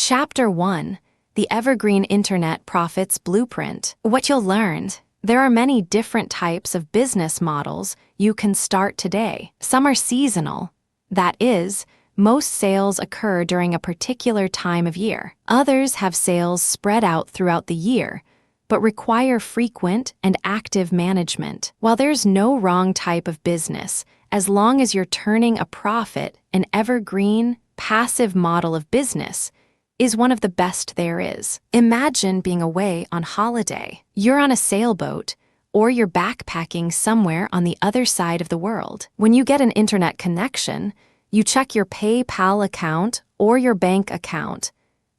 Chapter 1: The Evergreen Internet Profits Blueprint. What you'll learn: there are many different types of business models you can start today. Some are seasonal. That is, most sales occur during a particular time of year. Others have sales spread out throughout the year, but require frequent and active management. While there's no wrong type of business, as long as you're turning a profit, an evergreen, passive model of business is one of the best there is. Imagine being away on holiday. You're on a sailboat, or you're backpacking somewhere on the other side of the world. When you get an internet connection, you check your PayPal account or your bank account,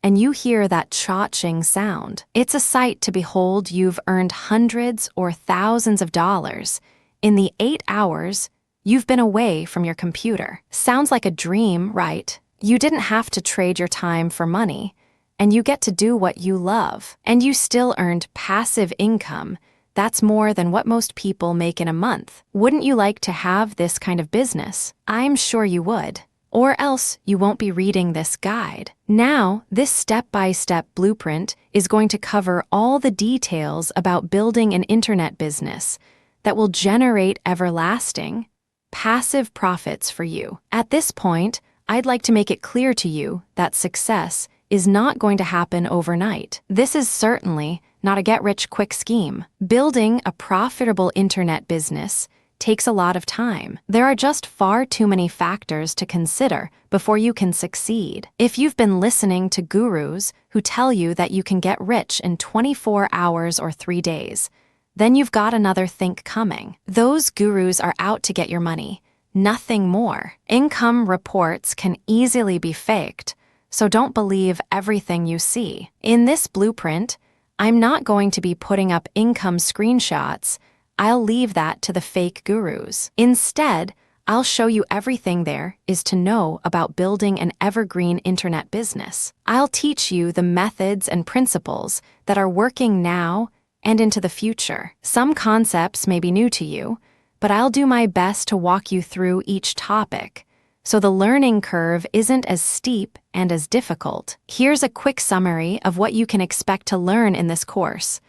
and you hear that cha-ching sound. It's a sight to behold. You've earned hundreds or thousands of dollars in the 8 hours you've been away from your computer. Sounds like a dream, right? You didn't have to trade your time for money, and you get to do what you love. And you still earned passive income. That's more than what most people make in a month. Wouldn't you like to have this kind of business? I'm sure you would. Or else you won't be reading this guide. Now, this step-by-step blueprint is going to cover all the details about building an internet business that will generate everlasting, passive profits for you. At this point, I'd like to make it clear to you that success is not going to happen overnight. This is certainly not a get-rich-quick scheme. Building a profitable internet business takes a lot of time. There are just far too many factors to consider before you can succeed. If you've been listening to gurus who tell you that you can get rich in 24 hours or 3 days, then you've got another think coming. Those gurus are out to get your money. Nothing more. Income reports can easily be faked, so don't believe everything you see. In this blueprint, I'm not going to be putting up income screenshots. I'll leave that to the fake gurus. Instead, I'll show you everything there is to know about building an evergreen internet business. I'll teach you the methods and principles that are working now and into the future. Some concepts may be new to you, but I'll do my best to walk you through each topic, so the learning curve isn't as steep and as difficult. Here's a quick summary of what you can expect to learn in this course.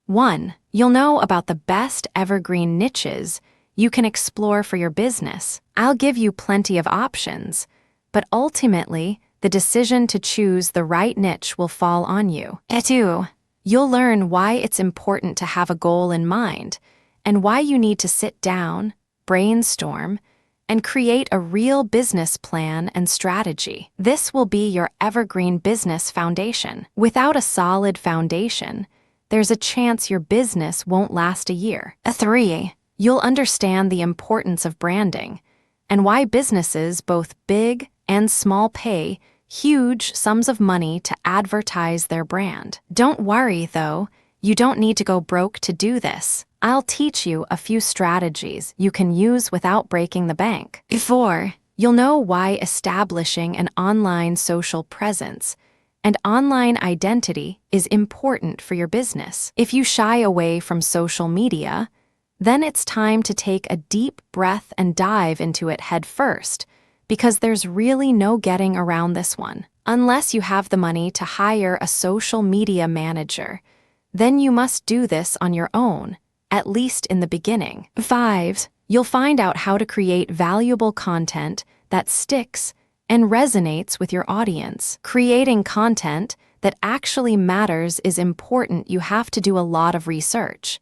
1. You'll know about the best evergreen niches you can explore for your business. I'll give you plenty of options, but ultimately, the decision to choose the right niche will fall on you. 2. You'll learn why it's important to have a goal in mind, and why you need to sit down, brainstorm, and create a real business plan and strategy. This will be your evergreen business foundation. Without a solid foundation, there's a chance your business won't last a year. 3. You'll understand the importance of branding and why businesses, both big and small, pay huge sums of money to advertise their brand. Don't worry, though. You don't need to go broke to do this. I'll teach you a few strategies you can use without breaking the bank. 4. You'll know why establishing an online social presence and online identity is important for your business. If you shy away from social media, then it's time to take a deep breath and dive into it head first, because there's really no getting around this one. Unless you have the money to hire a social media manager, then you must do this on your own, at least in the beginning. 5. You'll find out how to create valuable content that sticks and resonates with your audience. Creating content that actually matters is important. You have to do a lot of research,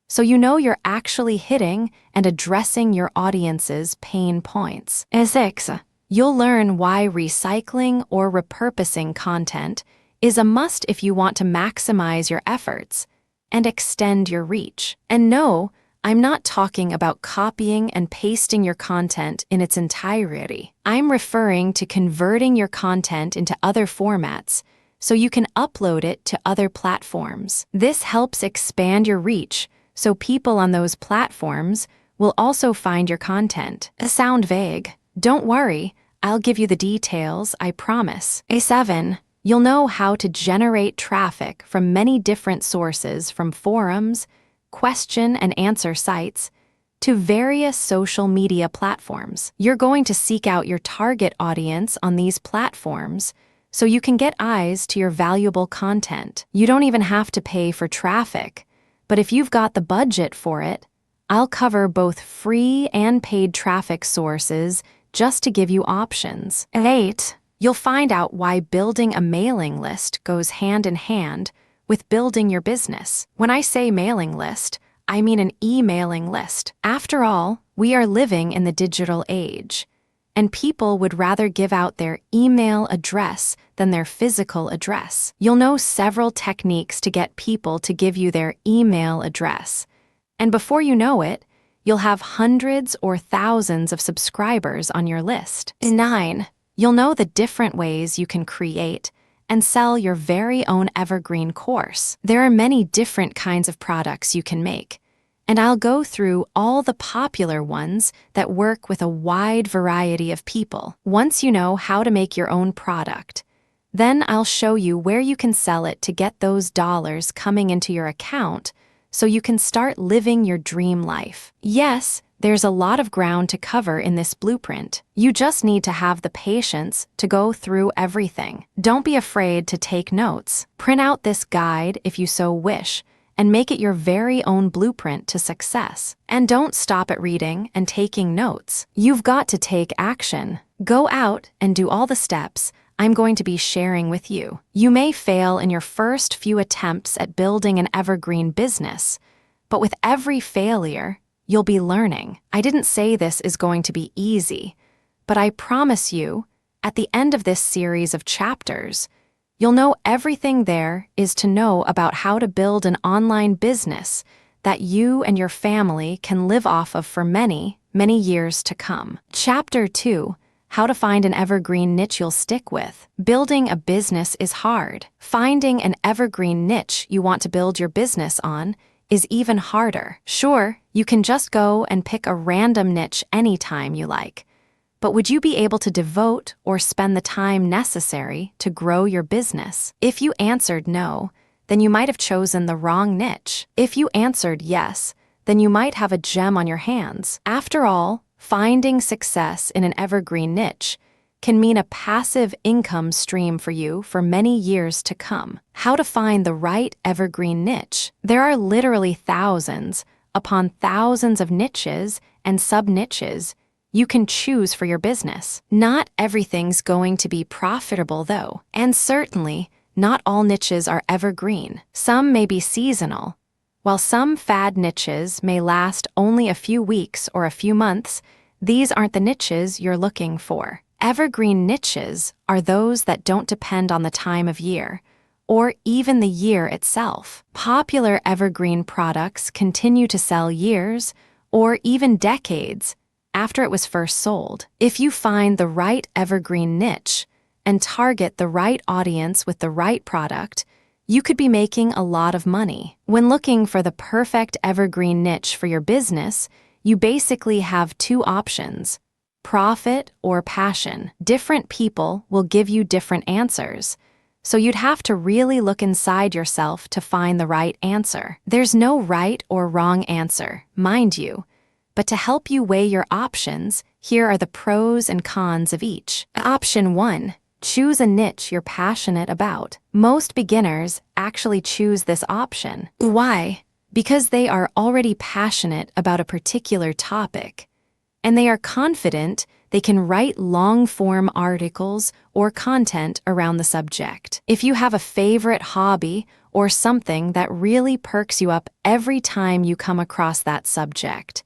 so you know you're actually hitting and addressing your audience's pain points. 6. You'll learn why recycling or repurposing content is a must if you want to maximize your efforts and extend your reach. And no, I'm not talking about copying and pasting your content in its entirety. I'm referring to converting your content into other formats so you can upload it to other platforms. This helps expand your reach, so people on those platforms will also find your content. Sound vague? Don't worry, I'll give you the details, I promise. 7. You'll know how to generate traffic from many different sources, from forums, question and answer sites, to various social media platforms. You're going to seek out your target audience on these platforms so you can get eyes to your valuable content. You don't even have to pay for traffic, but if you've got the budget for it, I'll cover both free and paid traffic sources just to give you options. 8. You'll find out why building a mailing list goes hand in hand with building your business. When I say mailing list, I mean an emailing list. After all, we are living in the digital age, and people would rather give out their email address than their physical address. You'll know several techniques to get people to give you their email address, and before you know it, you'll have hundreds or thousands of subscribers on your list. 9. You'll know the different ways you can create and sell your very own evergreen course. There are many different kinds of products you can make, and I'll go through all the popular ones that work with a wide variety of people. Once you know how to make your own product, then I'll show you where you can sell it to get those dollars coming into your account so you can start living your dream life. Yes, there's a lot of ground to cover in this blueprint. You just need to have the patience to go through everything. Don't be afraid to take notes. Print out this guide if you so wish, and make it your very own blueprint to success. And don't stop at reading and taking notes. You've got to take action. Go out and do all the steps I'm going to be sharing with you. You may fail in your first few attempts at building an evergreen business, but with every failure, you'll be learning. I didn't say this is going to be easy, but I promise you, at the end of this series of chapters, you'll know everything there is to know about how to build an online business that you and your family can live off of for many, many years to come. Chapter 2. How to find an evergreen niche you'll stick with. Building a business is hard. Finding an evergreen niche you want to build your business on is even harder. Sure, you can just go and pick a random niche anytime you like, but would you be able to devote or spend the time necessary to grow your business? If you answered no, then you might have chosen the wrong niche. If you answered yes, then you might have a gem on your hands. After all, finding success in an evergreen niche can mean a passive income stream for you for many years to come. How to find the right evergreen niche? There are literally thousands upon thousands of niches and sub-niches you can choose for your business. Not everything's going to be profitable though, and certainly not all niches are evergreen. Some may be seasonal. While some fad niches may last only a few weeks or a few months, these aren't the niches you're looking for. Evergreen niches are those that don't depend on the time of year, or even the year itself. Popular evergreen products continue to sell years, or even decades, after it was first sold. If you find the right evergreen niche and target the right audience with the right product, you could be making a lot of money. When looking for the perfect evergreen niche for your business, you basically have two options: profit or passion. Different people will give you different answers, so you'd have to really look inside yourself to find the right answer. There's no right or wrong answer, mind you, but to help you weigh your options, here are the pros and cons of each. Option 1. Choose a niche you're passionate about. Most beginners actually choose this option. Why? Because they are already passionate about a particular topic, and they are confident they can write long-form articles or content around the subject. If you have a favorite hobby or something that really perks you up every time you come across that subject,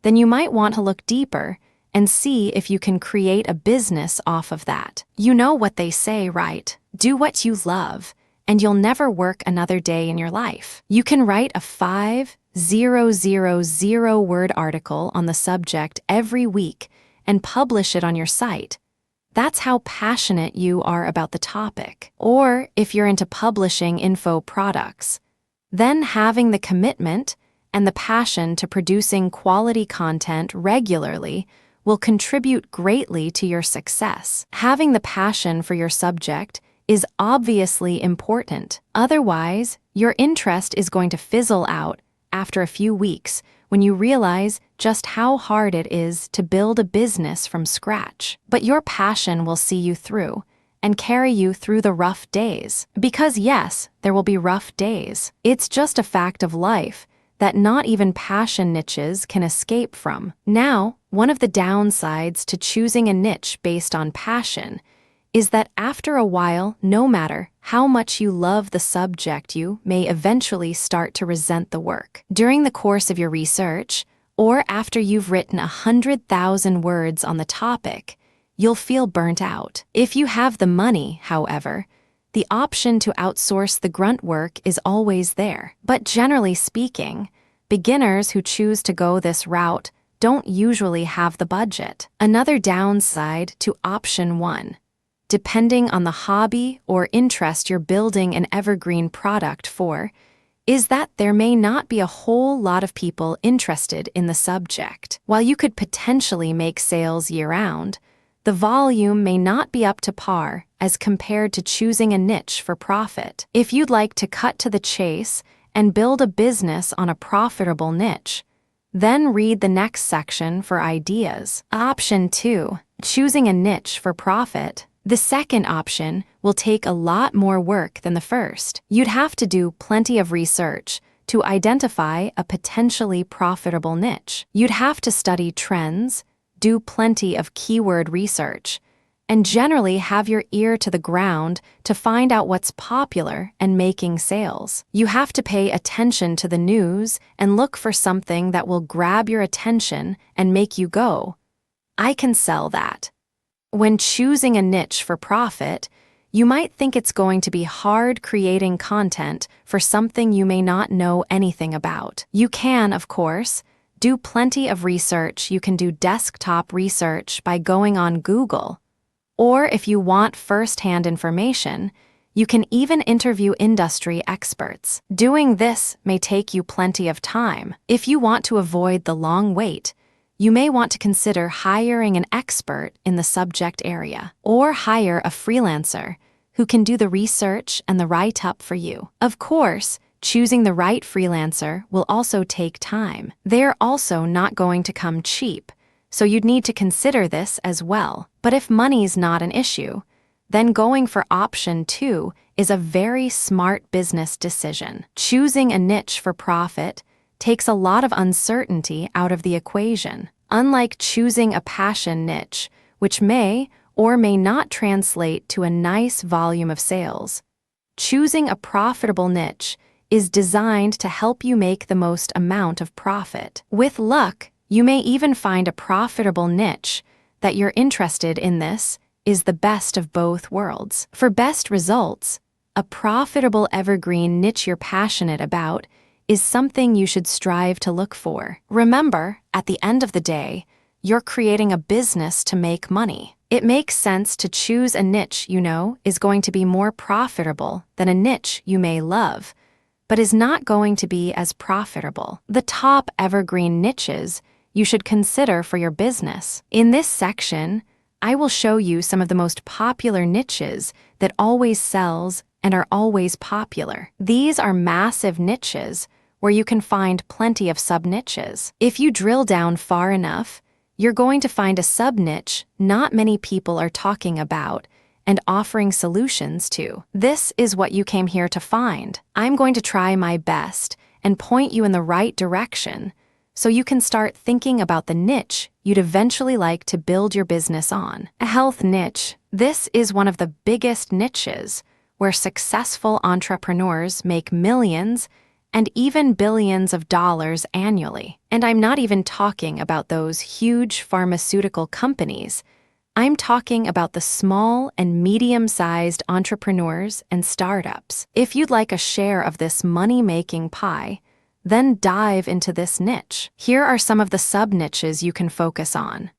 then you might want to look deeper and see if you can create a business off of that. You know what they say, right? Do what you love, and you'll never work another day in your life. You can write a 5,000-word article on the subject every week and publish it on your site. That's how passionate you are about the topic. Or if you're into publishing info products, then having the commitment and the passion to producing quality content regularly will contribute greatly to your success. Having the passion for your subject is obviously important. Otherwise, your interest is going to fizzle out after a few weeks when you realize just how hard it is to build a business from scratch. But your passion will see you through, and carry you through the rough days. Because yes, there will be rough days. It's just a fact of life that not even passion niches can escape from. Now, one of the downsides to choosing a niche based on passion is that after a while, no matter how much you love the subject, you may eventually start to resent the work. During the course of your research, or after you've written 100,000 words on the topic, you'll feel burnt out. If you have the money, however, the option to outsource the grunt work is always there. But generally speaking, beginners who choose to go this route don't usually have the budget. Another downside to option 1, depending on the hobby or interest you're building an evergreen product for, is that there may not be a whole lot of people interested in the subject. While you could potentially make sales year-round, the volume may not be up to par as compared to choosing a niche for profit. If you'd like to cut to the chase and build a business on a profitable niche, then read the next section for ideas. Option 2, choosing a niche for profit. The second option will take a lot more work than the first. You'd have to do plenty of research to identify a potentially profitable niche. You'd have to study trends, do plenty of keyword research, and generally have your ear to the ground to find out what's popular and making sales. You have to pay attention to the news and look for something that will grab your attention and make you go, "I can sell that." When choosing a niche for profit, you might think it's going to be hard creating content for something you may not know anything about. You can, of course, do plenty of research. You can do desktop research by going on Google. Or if you want first-hand information, you can even interview industry experts. Doing this may take you plenty of time. If you want to avoid the long wait, you may want to consider hiring an expert in the subject area, or hire a freelancer who can do the research and the write-up for you. Of course, choosing the right freelancer will also take time. They're also not going to come cheap, so you'd need to consider this as well. But if money's not an issue, then going for option 2 is a very smart business decision. Choosing a niche for profit takes a lot of uncertainty out of the equation. Unlike choosing a passion niche, which may or may not translate to a nice volume of sales, choosing a profitable niche is designed to help you make the most amount of profit. With luck, you may even find a profitable niche that you're interested in. This is the best of both worlds. For best results, a profitable evergreen niche you're passionate about is something you should strive to look for. Remember, at the end of the day, you're creating a business to make money. It makes sense to choose a niche you know is going to be more profitable than a niche you may love, but is not going to be as profitable. The top evergreen niches you should consider for your business. In this section, I will show you some of the most popular niches that always sells and are always popular. These are massive niches where you can find plenty of sub-niches. If you drill down far enough, you're going to find a sub-niche not many people are talking about and offering solutions to. This is what you came here to find. I'm going to try my best and point you in the right direction so you can start thinking about the niche you'd eventually like to build your business on. A health niche. This is one of the biggest niches where successful entrepreneurs make millions and even billions of dollars annually. And I'm not even talking about those huge pharmaceutical companies. I'm talking about the small and medium-sized entrepreneurs and startups. If you'd like a share of this money-making pie, then dive into this niche. Here are some of the sub-niches you can focus on.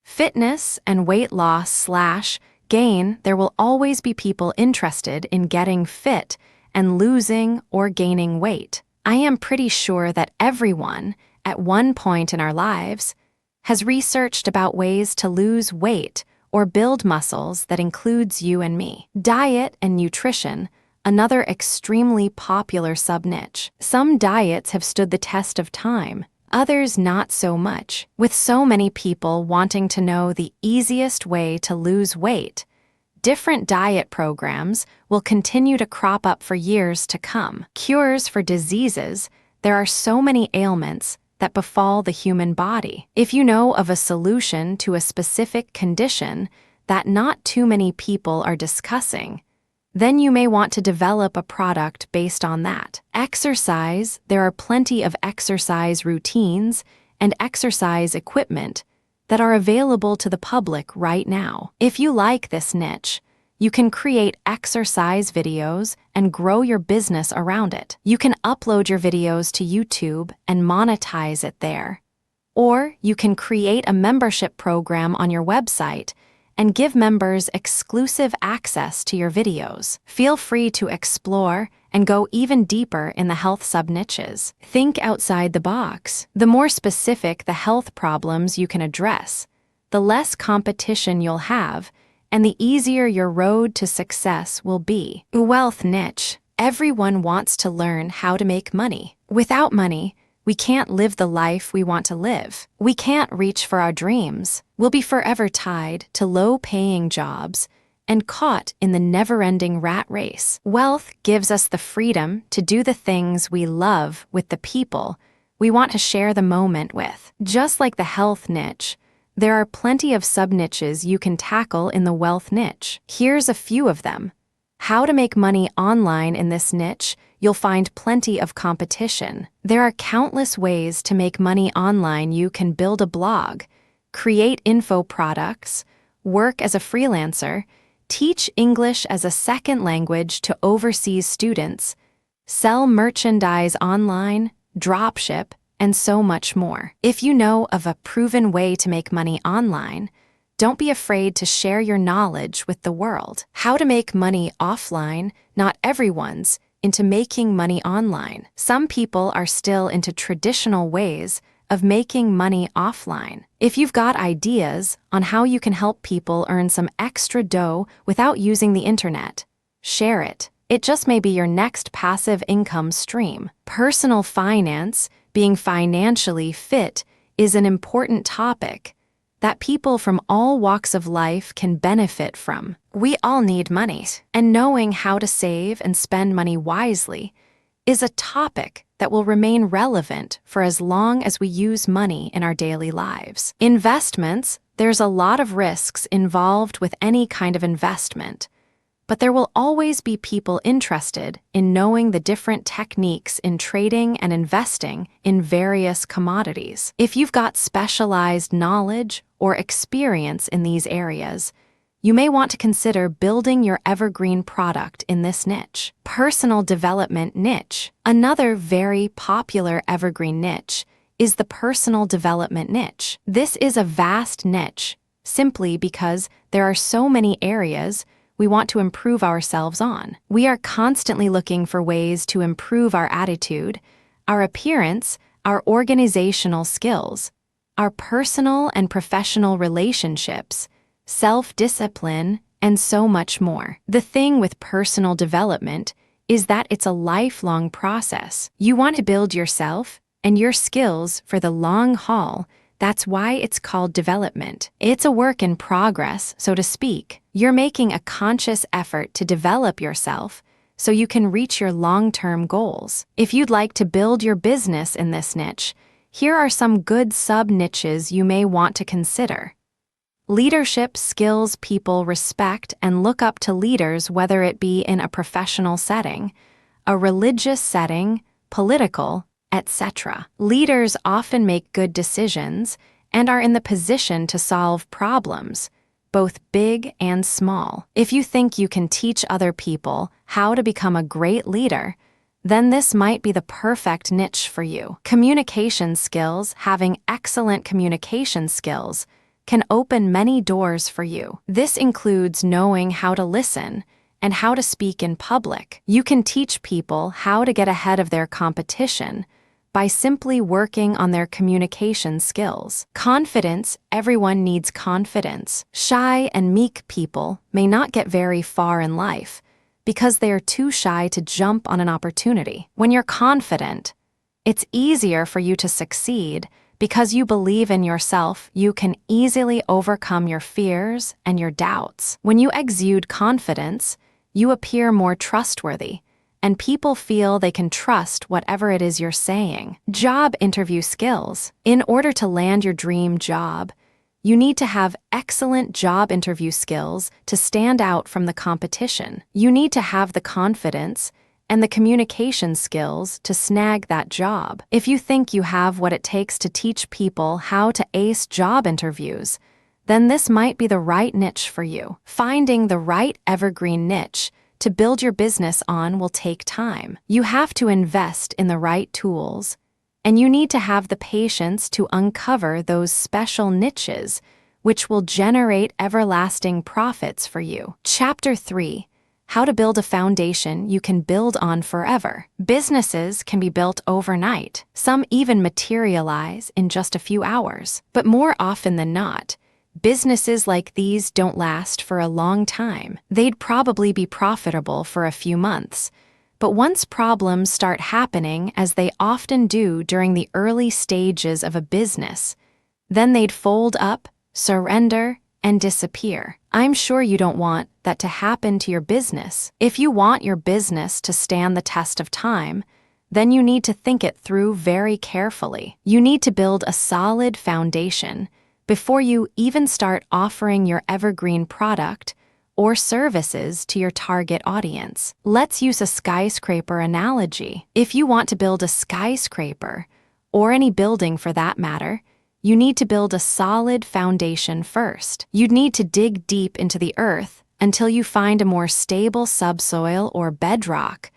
Fitness and weight loss/gain. There will always be people interested in getting fit and losing or gaining weight. I am pretty sure that everyone, at one point in our lives, has researched about ways to lose weight or build muscles that includes you and me. Diet and nutrition, another extremely popular sub-niche. Some diets have stood the test of time, others not so much. With so many people wanting to know the easiest way to lose weight, Different diet programs will continue to crop up for years to come. Cures for diseases. There are so many ailments that befall the human body. If you know of a solution to a specific condition that not too many people are discussing, then you may want to develop a product based on that. Exercise. There are plenty of exercise routines and exercise equipment that are available to the public right now. If you like this niche, you can create exercise videos and grow your business around it. You can upload your videos to YouTube and monetize it there. Or you can create a membership program on your website and give members exclusive access to your videos. Feel free to explore and go even deeper in the health sub-niches. Think outside the box. The more specific the health problems you can address, the less competition you'll have, and the easier your road to success will be. Wealth niche. Everyone wants to learn how to make money. Without money, we can't live the life we want to live. We can't reach for our dreams. We'll be forever tied to low-paying jobs and caught in the never-ending rat race. Wealth gives us the freedom to do the things we love with the people we want to share the moment with. Just like the health niche, there are plenty of sub-niches you can tackle in the wealth niche. Here's a few of them. How to make money online. In this niche, you'll find plenty of competition. There are countless ways to make money online. You can build a blog, create info products, work as a freelancer, teach English as a second language to overseas students, sell merchandise online, dropship, and so much more. If you know of a proven way to make money online, don't be afraid to share your knowledge with the world. How to make money offline. Not everyone's into making money online. Some people are still into traditional ways of making money offline. If you've got ideas on how you can help people earn some extra dough without using the internet, share it. It just may be your next passive income stream. Personal finance. Being financially fit is an important topic that people from all walks of life can benefit from. We all need money, and knowing how to save and spend money wisely is a topic that will remain relevant for as long as we use money in our daily lives. Investments. There's a lot of risks involved with any kind of investment, but there will always be people interested in knowing the different techniques in trading and investing in various commodities. If you've got specialized knowledge or experience in these areas, you may want to consider building your evergreen product in this niche. Personal development niche. Another very popular evergreen niche is the personal development niche. This is a vast niche simply because there are so many areas we want to improve ourselves on. We are constantly looking for ways to improve our attitude, our appearance, our organizational skills, our personal and professional relationships, self-discipline, and so much more. The thing with personal development is that it's a lifelong process. You want to build yourself and your skills for the long haul. That's why it's called development. It's a work in progress, so to speak. You're making a conscious effort to develop yourself so you can reach your long-term goals. If you'd like to build your business in this niche, here are some good sub-niches you may want to consider. Leadership skills. People respect and look up to leaders, whether it be in a professional setting, a religious setting, political, etc. Leaders often make good decisions and are in the position to solve problems, both big and small. If you think you can teach other people how to become a great leader, then this might be the perfect niche for you. Communication skills. Having excellent communication skills can open many doors for you. This includes knowing how to listen and how to speak in public. You can teach people how to get ahead of their competition by simply working on their communication skills. Confidence. Everyone needs confidence. Shy and meek people may not get very far in life because they are too shy to jump on an opportunity. When you're confident, it's easier for you to succeed Because you believe in yourself, you can easily overcome your fears and your doubts. When you exude confidence, you appear more trustworthy, and people feel they can trust whatever it is you're saying. Job interview skills. In order to land your dream job, you need to have excellent job interview skills to stand out from the competition. You need to have the confidence and the communication skills to snag that job. If you think you have what it takes to teach people how to ace job interviews, then this might be the right niche for you. Finding the right evergreen niche to build your business on will take time. You have to invest in the right tools, and you need to have the patience to uncover those special niches which will generate everlasting profits for you. Chapter 3. How to build a foundation you can build on forever. Businesses can be built overnight. Some even materialize in just a few hours. But more often than not, businesses like these don't last for a long time. They'd probably be profitable for a few months. But once problems start happening, as they often do during the early stages of a business, then they'd fold up, surrender, and disappear. I'm sure you don't want that to happen to your business. If you want your business to stand the test of time, then you need to think it through very carefully. You need to build a solid foundation before you even start offering your evergreen product or services to your target audience. Let's use a skyscraper analogy. If you want to build a skyscraper, or any building for that matter, you need to build a solid foundation first. You'd need to dig deep into the earth until you find a more stable subsoil or bedrock,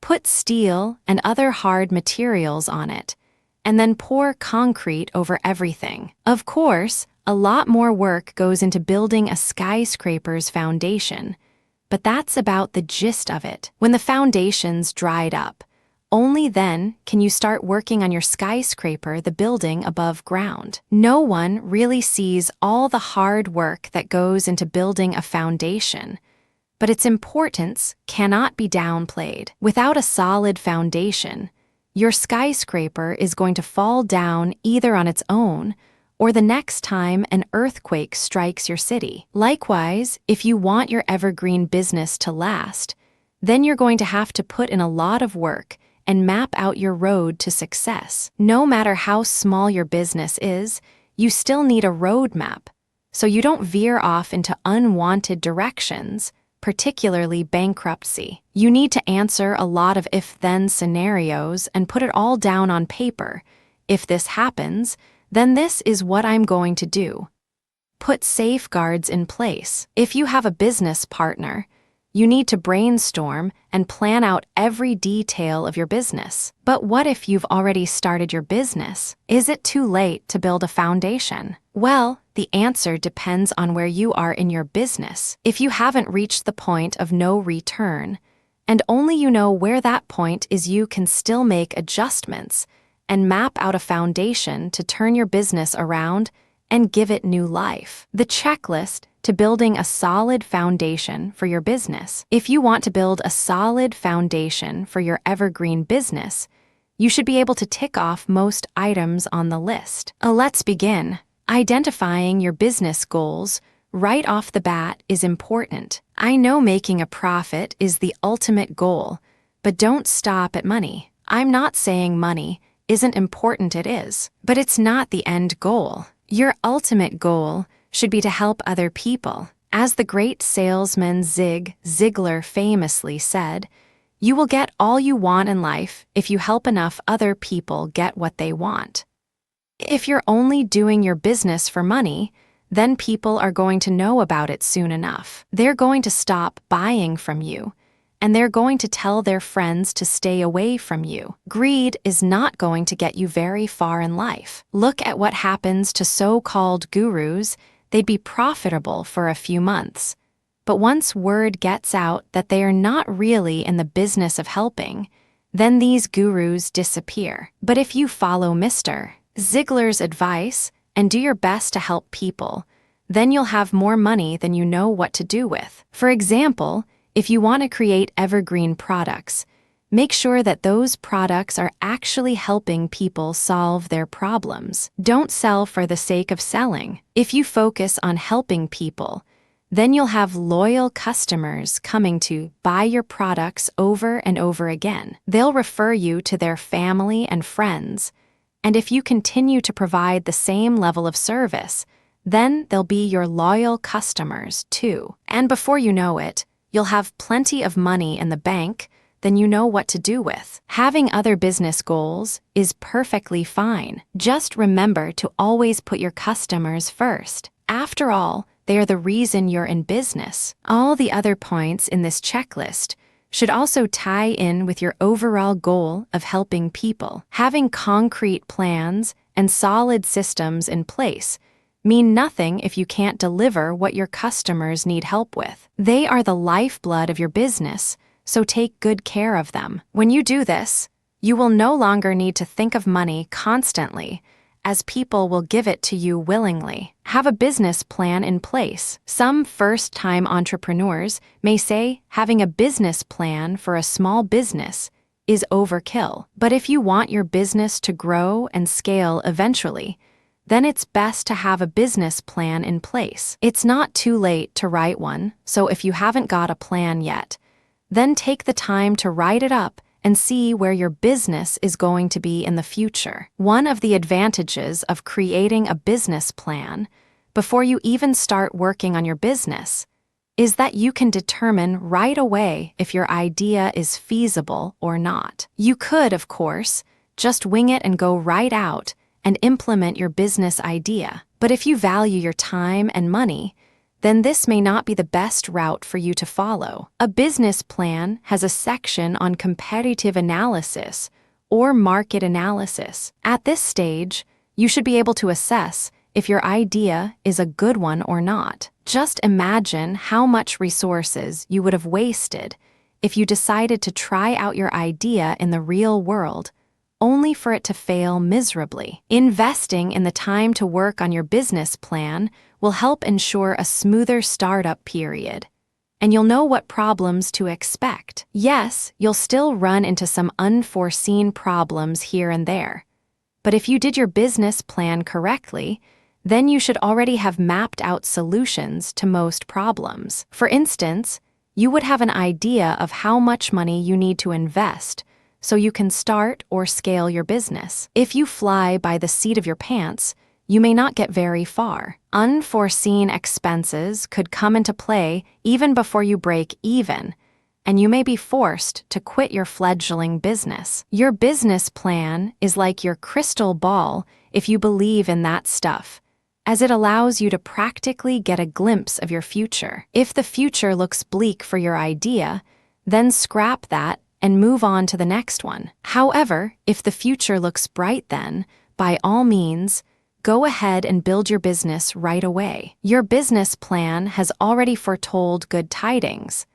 put steel and other hard materials on it, and then pour concrete over everything. Of course, a lot more work goes into building a skyscraper's foundation, but that's about the gist of it. When the foundation's dried up, only then can you start working on your skyscraper, the building above ground. No one really sees all the hard work that goes into building a foundation, but its importance cannot be downplayed. Without a solid foundation, your skyscraper is going to fall down either on its own or the next time an earthquake strikes your city. Likewise, if you want your evergreen business to last, then you're going to have to put in a lot of work and map out your road to success. No matter how small your business is, you still need a roadmap, so you don't veer off into unwanted directions, particularly bankruptcy. You need to answer a lot of if-then scenarios and put it all down on paper. If this happens, then this is what I'm going to do. Put safeguards in place. If you have a business partner, you need to brainstorm and plan out every detail of your business. But what if you've already started your business? Is it too late to build a foundation? Well, the answer depends on where you are in your business. If you haven't reached the point of no return, and only you know where that point is, you can still make adjustments and map out a foundation to turn your business around and give it new life. The checklist to building a solid foundation for your business. If you want to build a solid foundation for your evergreen business, you should be able to tick off most items on the list. Let's begin. Identifying your business goals right off the bat is important. I know making a profit is the ultimate goal, but don't stop at money. I'm not saying money isn't important, it is, but it's not the end goal. Your ultimate goal should be to help other people. As the great salesman Zig Ziglar famously said, you will get all you want in life if you help enough other people get what they want. If you're only doing your business for money, then people are going to know about it soon enough. They're going to stop buying from you, and they're going to tell their friends to stay away from you. Greed is not going to get you very far in life. Look at what happens to so-called gurus. They'd be profitable for a few months. But once word gets out that they are not really in the business of helping, then these gurus disappear. But if you follow Mr. Ziglar's advice and do your best to help people, then you'll have more money than you know what to do with. For example, if you want to create evergreen products, Make sure that those products are actually helping people solve their problems. Don't sell for the sake of selling. If you focus on helping people, then you'll have loyal customers coming to buy your products over and over again. They'll refer you to their family and friends, and if you continue to provide the same level of service, then they'll be your loyal customers too. And before you know it, you'll have plenty of money in the bank, then you know what to do with. Having other business goals is perfectly fine. Just remember to always put your customers first. After all, they are the reason you're in business. All the other points in this checklist should also tie in with your overall goal of helping people. Having concrete plans and solid systems in place mean nothing if you can't deliver what your customers need help with. They are the lifeblood of your business, so take good care of them. When you do this, you will no longer need to think of money constantly, as people will give it to you willingly. Have a business plan in place. Some first-time entrepreneurs may say having a business plan for a small business is overkill. But if you want your business to grow and scale eventually, then it's best to have a business plan in place. It's not too late to write one, so if you haven't got a plan yet, then take the time to write it up and see where your business is going to be in the future. One of the advantages of creating a business plan before you even start working on your business is that you can determine right away if your idea is feasible or not. You could, of course, just wing it and go right out and implement your business idea. But if you value your time and money, then this may not be the best route for you to follow. A business plan has a section on competitive analysis or market analysis. At this stage, you should be able to assess if your idea is a good one or not. Just imagine how much resources you would have wasted if you decided to try out your idea in the real world only for it to fail miserably. Investing in the time to work on your business plan will help ensure a smoother startup period, and you'll know what problems to expect. Yes, you'll still run into some unforeseen problems here and there, but if you did your business plan correctly, then you should already have mapped out solutions to most problems. For instance, you would have an idea of how much money you need to invest so you can start or scale your business. If you fly by the seat of your pants, you may not get very far. Unforeseen expenses could come into play even before you break even, and you may be forced to quit your fledgling business. Your business plan is like your crystal ball if you believe in that stuff, as it allows you to practically get a glimpse of your future. If the future looks bleak for your idea, then scrap that and move on to the next one. However, if the future looks bright, then, by all means, go ahead and build your business right away. Your business plan has already foretold good tidings.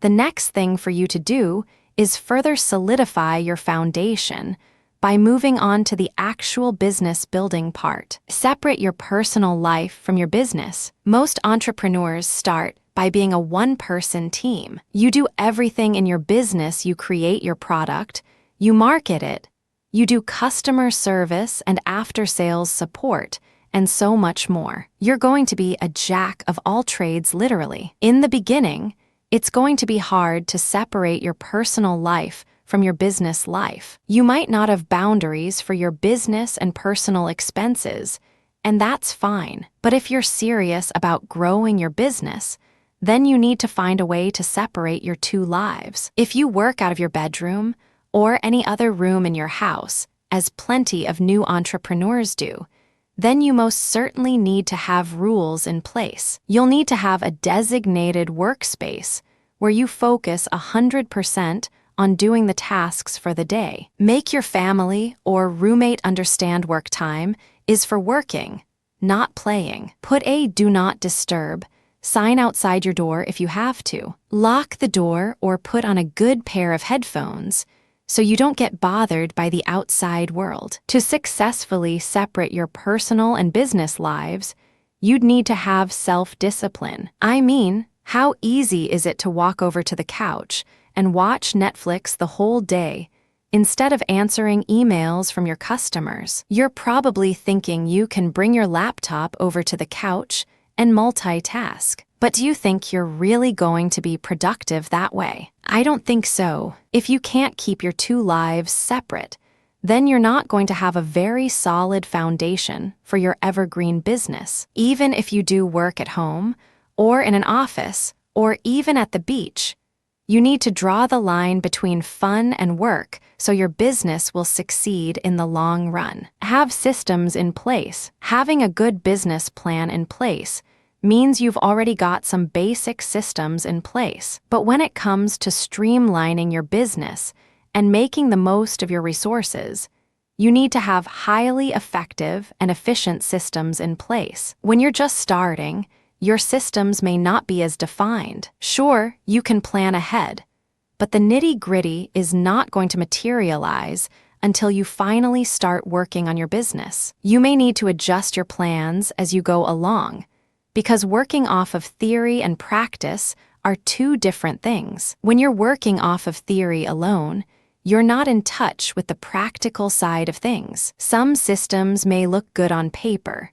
The next thing for you to do is further solidify your foundation by moving on to the actual business building part. Separate your personal life from your business. Most entrepreneurs start by being a one-person team. You do everything in your business. You create your product, you market it, you do customer service and after-sales support, and so much more. You're going to be a jack of all trades, literally. In the beginning, it's going to be hard to separate your personal life from your business life. You might not have boundaries for your business and personal expenses, and that's fine. But if you're serious about growing your business, then you need to find a way to separate your two lives. If you work out of your bedroom or any other room in your house, as plenty of new entrepreneurs do, then you most certainly need to have rules in place. You'll need to have a designated workspace where you focus 100% on doing the tasks for the day. Make your family or roommate understand work time is for working, not playing. Put a do not disturb sign outside your door if you have to. Lock the door or put on a good pair of headphones so you don't get bothered by the outside world. To successfully separate your personal and business lives, you'd need to have self-discipline. I mean, how easy is it to walk over to the couch and watch Netflix the whole day instead of answering emails from your customers. You're probably thinking you can bring your laptop over to the couch and multitask. But do you think you're really going to be productive that way? I don't think so. If you can't keep your two lives separate, then you're not going to have a very solid foundation for your evergreen business. Even if you do work at home, or in an office, or even at the beach, you need to draw the line between fun and work so your business will succeed in the long run. Have systems in place. Having a good business plan in place means you've already got some basic systems in place. But when it comes to streamlining your business and making the most of your resources, you need to have highly effective and efficient systems in place. When you're just starting, your systems may not be as defined. Sure, you can plan ahead, but the nitty-gritty is not going to materialize until you finally start working on your business. You may need to adjust your plans as you go along, because working off of theory and practice are two different things. When you're working off of theory alone, you're not in touch with the practical side of things. Some systems may look good on paper,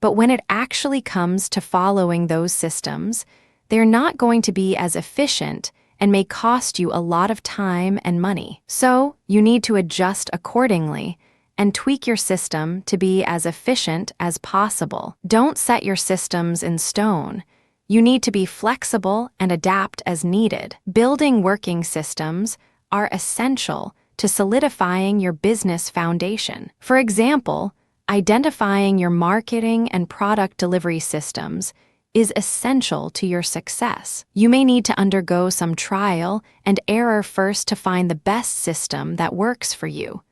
but when it actually comes to following those systems, they're not going to be as efficient and may cost you a lot of time and money. So, you need to adjust accordingly and tweak your system to be as efficient as possible. Don't set your systems in stone. You need to be flexible and adapt as needed. Building working systems are essential to solidifying your business foundation. For example, identifying your marketing and product delivery systems is essential to your success. You may need to undergo some trial and error first to find the best system that works for you.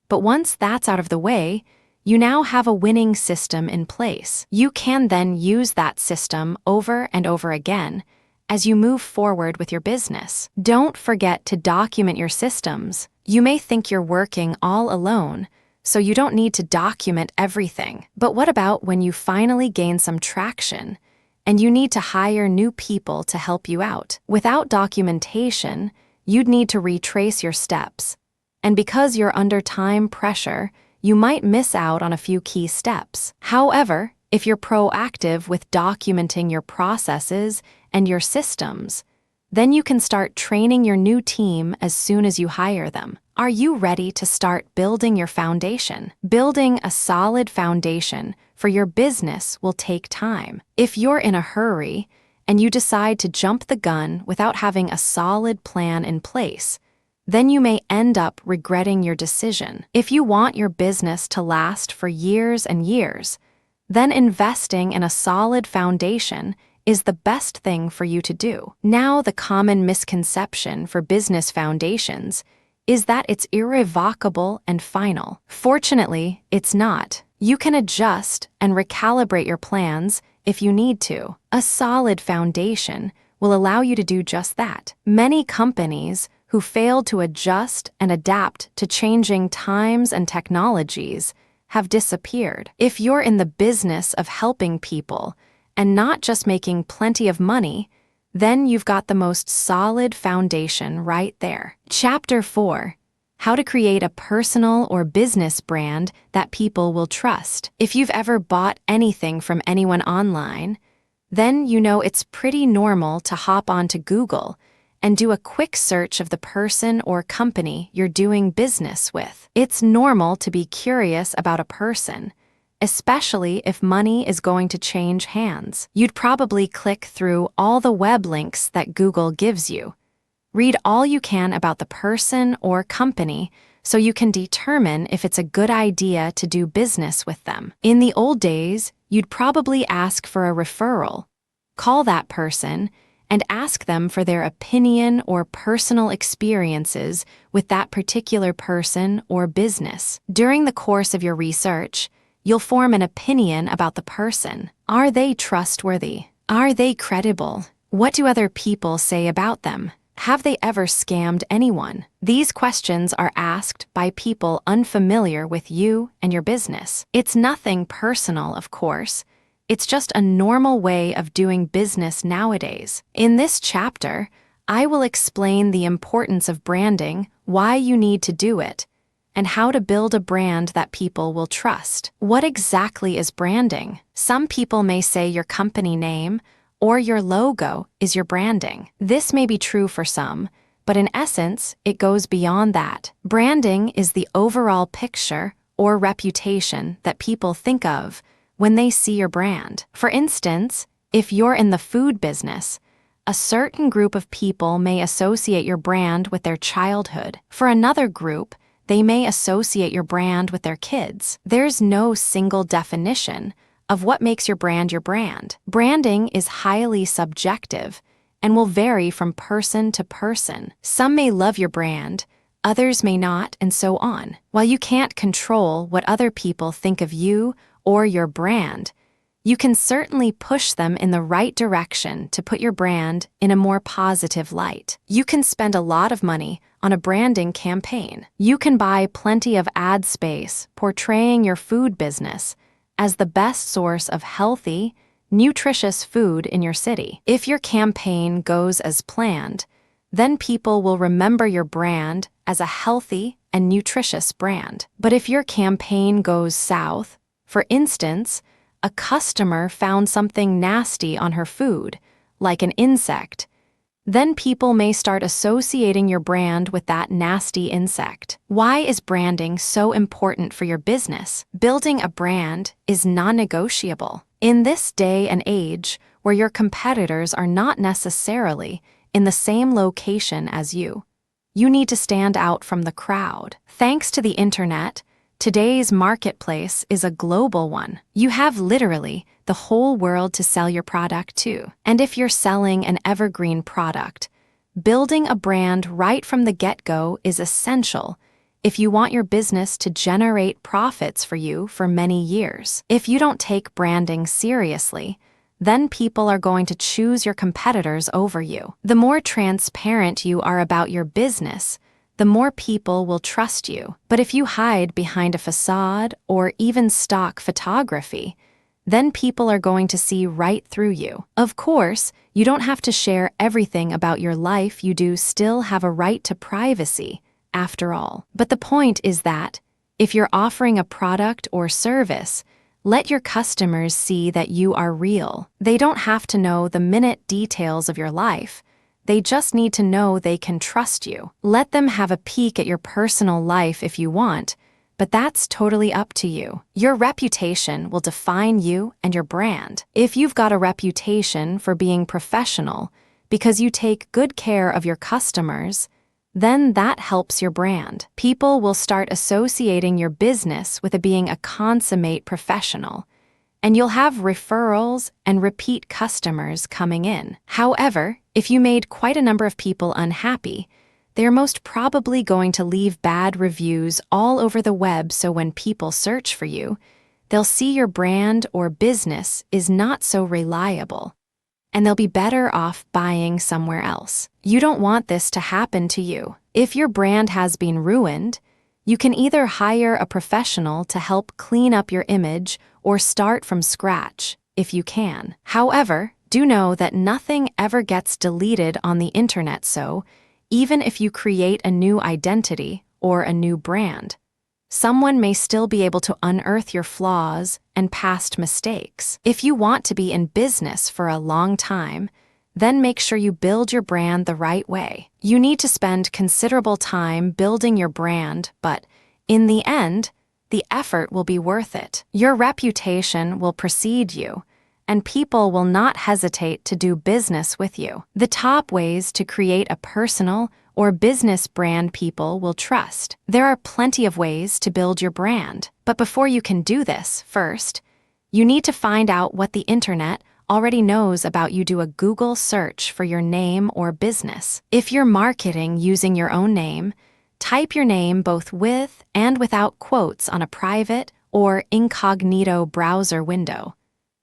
But once that's out of the way, you now have a winning system in place. You can then use that system over and over again as you move forward with your business. Don't forget to document your systems. You may think you're working all alone, so you don't need to document everything. But what about when you finally gain some traction and you need to hire new people to help you out? Without documentation, you'd need to retrace your steps. And because you're under time pressure, you might miss out on a few key steps. However, if you're proactive with documenting your processes and your systems, then you can start training your new team as soon as you hire them. Are you ready to start building your foundation? Building a solid foundation for your business will take time. If you're in a hurry and you decide to jump the gun without having a solid plan in place, then you may end up regretting your decision. If you want your business to last for years and years, then investing in a solid foundation is the best thing for you to do. Now, the common misconception for business foundations is that it's irrevocable and final. Fortunately, it's not. You can adjust and recalibrate your plans if you need to. A solid foundation will allow you to do just that. Many companies who failed to adjust and adapt to changing times and technologies have disappeared. If you're in the business of helping people and not just making plenty of money, then you've got the most solid foundation right there. Chapter 4: How to create a personal or business brand that people will trust. If you've ever bought anything from anyone online, then you know it's pretty normal to hop onto Google and do a quick search of the person or company you're doing business with. It's normal to be curious about a person, especially if money is going to change hands. You'd probably click through all the web links that Google gives you. Read all you can about the person or company so you can determine if it's a good idea to do business with them. In the old days, you'd probably ask for a referral. Call that person and ask them for their opinion or personal experiences with that particular person or business. During the course of your research, you'll form an opinion about the person. Are they trustworthy? Are they credible? What do other people say about them? Have they ever scammed anyone? These questions are asked by people unfamiliar with you and your business. It's nothing personal, of course. It's just a normal way of doing business nowadays. In this chapter, I will explain the importance of branding, why you need to do it, and how to build a brand that people will trust. What exactly is branding? Some people may say your company name or your logo is your branding. This may be true for some, but in essence, it goes beyond that. Branding is the overall picture or reputation that people think of when they see your brand. For instance, if you're in the food business, a certain group of people may associate your brand with their childhood. For another group, they may associate your brand with their kids. There's no single definition of what makes your brand your brand. Branding is highly subjective and will vary from person to person. Some may love your brand, others may not, and so on. While you can't control what other people think of you or your brand, you can certainly push them in the right direction to put your brand in a more positive light. You can spend a lot of money on a branding campaign. You can buy plenty of ad space portraying your food business as the best source of healthy, nutritious food in your city. If your campaign goes as planned, then people will remember your brand as a healthy and nutritious brand. But if your campaign goes south, for instance, a customer found something nasty on her food, like an insect, then people may start associating your brand with that nasty insect. Why is branding so important for your business? Building a brand is non-negotiable. In this day and age, where your competitors are not necessarily in the same location as you, you need to stand out from the crowd. Thanks to the internet, today's marketplace is a global one. You have literally the whole world to sell your product to. And if you're selling an evergreen product, building a brand right from the get-go is essential if you want your business to generate profits for you for many years. If you don't take branding seriously, then people are going to choose your competitors over you. The more transparent you are about your business, the more people will trust you. But if you hide behind a facade or even stock photography, then people are going to see right through you. Of course, you don't have to share everything about your life. You do still have a right to privacy, after all. But the point is that, if you're offering a product or service, let your customers see that you are real. They don't have to know the minute details of your life. They just need to know they can trust you. Let them have a peek at your personal life if you want, but that's totally up to you. Your reputation will define you and your brand. If you've got a reputation for being professional because you take good care of your customers, then that helps your brand. People will start associating your business with being a consummate professional, and you'll have referrals and repeat customers coming in. However, if you made quite a number of people unhappy, they are most probably going to leave bad reviews all over the web, so when people search for you, they'll see your brand or business is not so reliable, and they'll be better off buying somewhere else. You don't want this to happen to you. If your brand has been ruined, you can either hire a professional to help clean up your image or start from scratch, if you can. However, do know that nothing ever gets deleted on the internet, so even if you create a new identity or a new brand, someone may still be able to unearth your flaws and past mistakes. If you want to be in business for a long time, then make sure you build your brand the right way. You need to spend considerable time building your brand, but in the end, the effort will be worth it. Your reputation will precede you, and people will not hesitate to do business with you. The top ways to create a personal or business brand people will trust. There are plenty of ways to build your brand, but before you can do this, first, you need to find out what the internet already knows about you. Do a Google search for your name or business. If you're marketing using your own name, type your name both with and without quotes on a private or incognito browser window,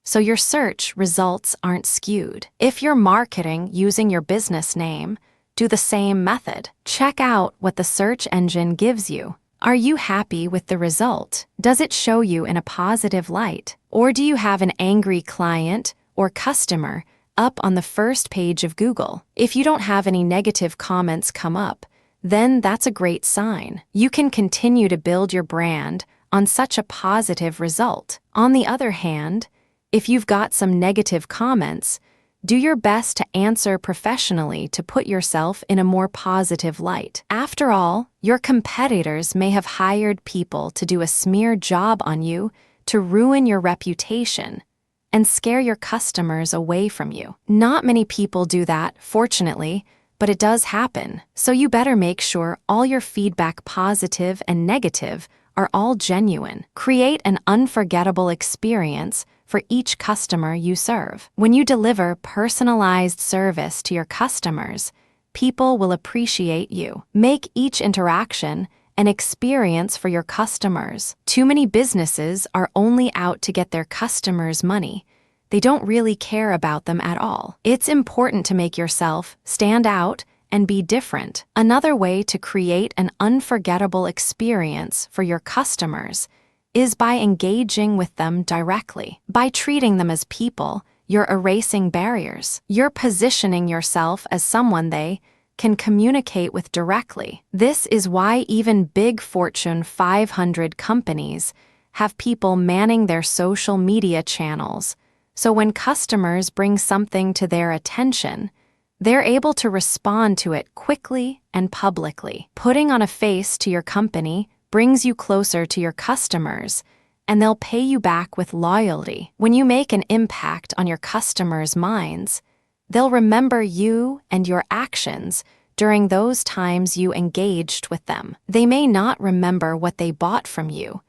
so your search results aren't skewed. If you're marketing using your business name, do the same method. Check out what the search engine gives you. Are you happy with the result? Does it show you in a positive light? Or do you have an angry client or customer up on the first page of Google. If you don't have any negative comments come up, then that's a great sign. You can continue to build your brand on such a positive result. On the other hand, if you've got some negative comments, do your best to answer professionally to put yourself in a more positive light. After all, your competitors may have hired people to do a smear job on you to ruin your reputation and scare your customers away from you. Not many people do that, fortunately, but it does happen. So you better make sure all your feedback, positive and negative, are all genuine. Create an unforgettable experience for each customer you serve. When you deliver personalized service to your customers, people will appreciate you. Make each interaction an experience for your customers. Too many businesses are only out to get their customers' money. They don't really care about them at all. It's important to make yourself stand out and be different. Another way to create an unforgettable experience for your customers is by engaging with them directly. By treating them as people, you're erasing barriers. You're positioning yourself as someone they can communicate with directly. This is why even big Fortune 500 companies have people manning their social media channels. So when customers bring something to their attention, they're able to respond to it quickly and publicly. Putting on a face to your company brings you closer to your customers, and they'll pay you back with loyalty. When you make an impact on your customers' minds, they'll remember you and your actions during those times you engaged with them. They may not remember what they bought from you,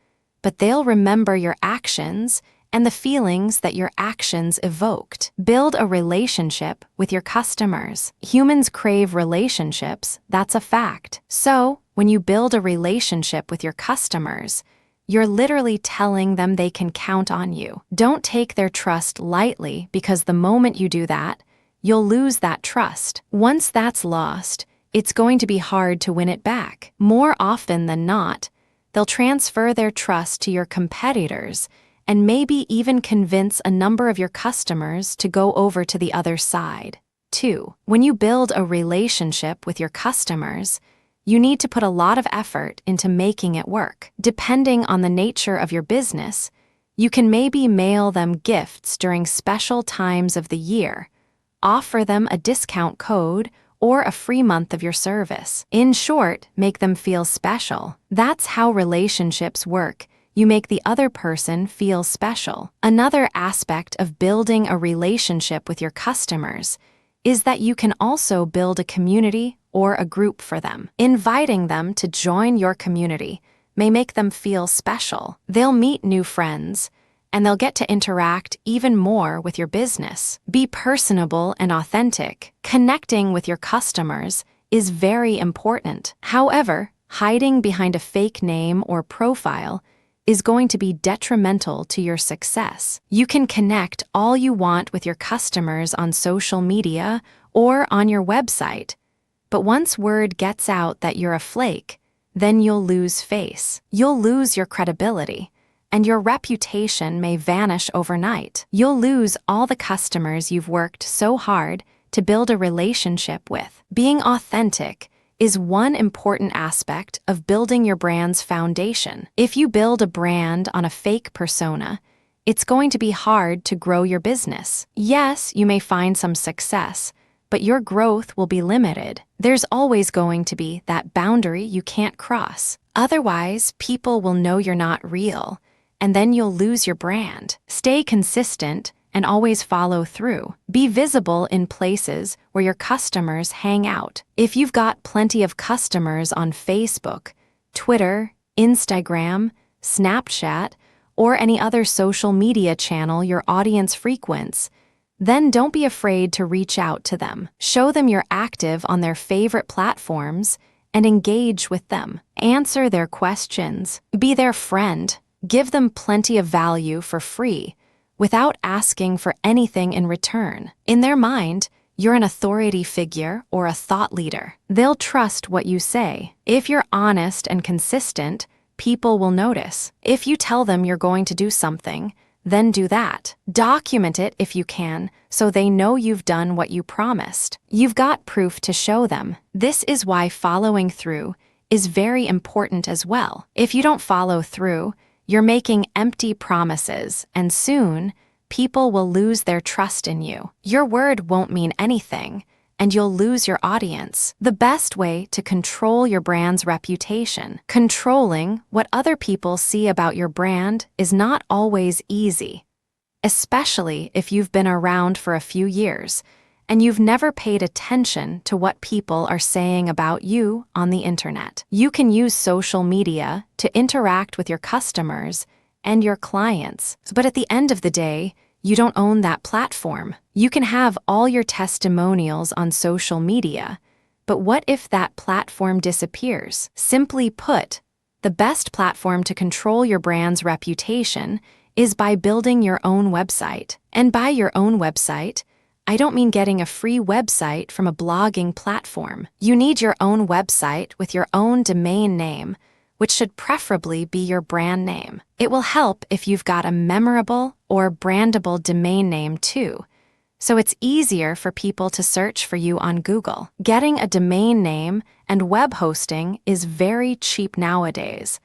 but they'll remember your actions and the feelings that your actions evoked. Build a relationship with your customers. Humans crave relationships, that's a fact. So, when you build a relationship with your customers, you're literally telling them they can count on you. Don't take their trust lightly, because the moment you do that, you'll lose that trust. Once that's lost, it's going to be hard to win it back. More often than not, they'll transfer their trust to your competitors and maybe even convince a number of your customers to go over to the other side. 2. When you build a relationship with your customers, you need to put a lot of effort into making it work. Depending on the nature of your business, you can maybe mail them gifts during special times of the year, offer them a discount code, or a free month of your service. In short, make them feel special. That's how relationships work. You make the other person feel special. Another aspect of building a relationship with your customers is that you can also build a community or a group for them. Inviting them to join your community may make them feel special. They'll meet new friends, and they'll get to interact even more with your business. Be personable and authentic. Connecting with your customers is very important. However, hiding behind a fake name or profile is going to be detrimental to your success. You can connect all you want with your customers on social media or on your website, but once word gets out that you're a flake, then you'll lose face. You'll lose your credibility, and your reputation may vanish overnight. You'll lose all the customers you've worked so hard to build a relationship with. Being authentic is one important aspect of building your brand's foundation. If you build a brand on a fake persona, it's going to be hard to grow your business. Yes, you may find some success, but your growth will be limited. There's always going to be that boundary you can't cross. Otherwise, people will know you're not real, and then you'll lose your brand. Stay consistent and always follow through. Be visible in places where your customers hang out. If you've got plenty of customers on Facebook, Twitter, Instagram, Snapchat, or any other social media channel your audience frequents, then don't be afraid to reach out to them. Show them you're active on their favorite platforms and engage with them. Answer their questions. Be their friend. Give them plenty of value for free, without asking for anything in return. In their mind, you're an authority figure or a thought leader. They'll trust what you say. If you're honest and consistent, people will notice. If you tell them you're going to do something, then do that. Document it if you can, so they know you've done what you promised. You've got proof to show them. This is why following through is very important as well. If you don't follow through, you're making empty promises, and soon, people will lose their trust in you. Your word won't mean anything, and you'll lose your audience. The best way to control your brand's reputation. Controlling what other people see about your brand is not always easy, especially if you've been around for a few years and you've never paid attention to what people are saying about you on the internet. You can use social media to interact with your customers and your clients, but at the end of the day, you don't own that platform. You can have all your testimonials on social media, but what if that platform disappears? Simply put, the best platform to control your brand's reputation is by building your own website. And by your own website, I don't mean getting a free website from a blogging platform. You need your own website with your own domain name, which should preferably be your brand name. It will help if you've got a memorable or brandable domain name too, so it's easier for people to search for you on Google. Getting a domain name and web hosting is very cheap nowadays,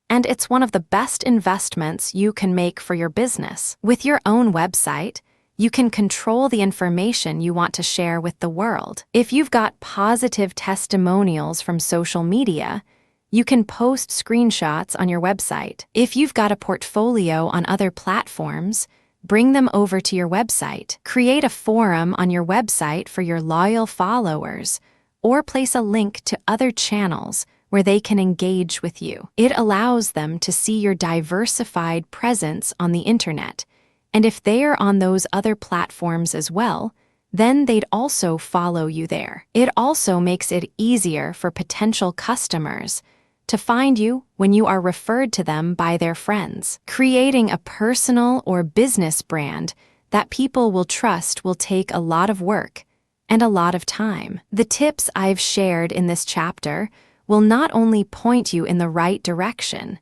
and it's one of the best investments you can make for your business. With your own website, you can control the information you want to share with the world. If you've got positive testimonials from social media, you can post screenshots on your website. If you've got a portfolio on other platforms, bring them over to your website. Create a forum on your website for your loyal followers, or place a link to other channels where they can engage with you. It allows them to see your diversified presence on the internet, and if they are on those other platforms as well, then they'd also follow you there. It also makes it easier for potential customers to find you when you are referred to them by their friends. Creating a personal or business brand that people will trust will take a lot of work and a lot of time. The tips I've shared in this chapter will not only point you in the right direction,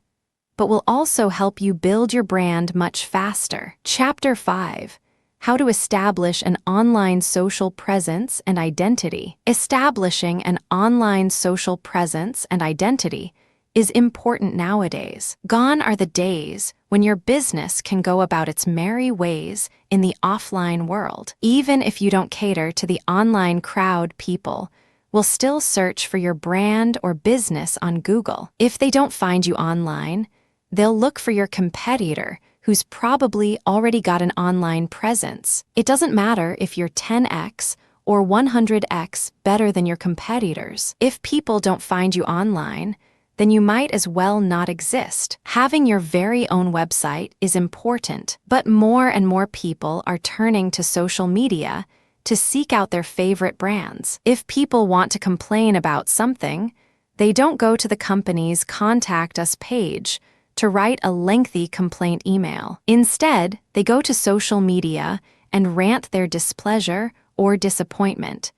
but will also help you build your brand much faster. Chapter 5. How to establish an online social presence and identity. Establishing an online social presence and identity is important nowadays. Gone are the days when your business can go about its merry ways in the offline world. Even if you don't cater to the online crowd, people will still search for your brand or business on Google. If they don't find you online, they'll look for your competitor, who's probably already got an online presence. It doesn't matter if you're 10x or 100x better than your competitors. If people don't find you online, then you might as well not exist. Having your very own website is important, but more and more people are turning to social media to seek out their favorite brands. If people want to complain about something, they don't go to the company's Contact Us page to write a lengthy complaint email. Instead, they go to social media and rant their displeasure or disappointment,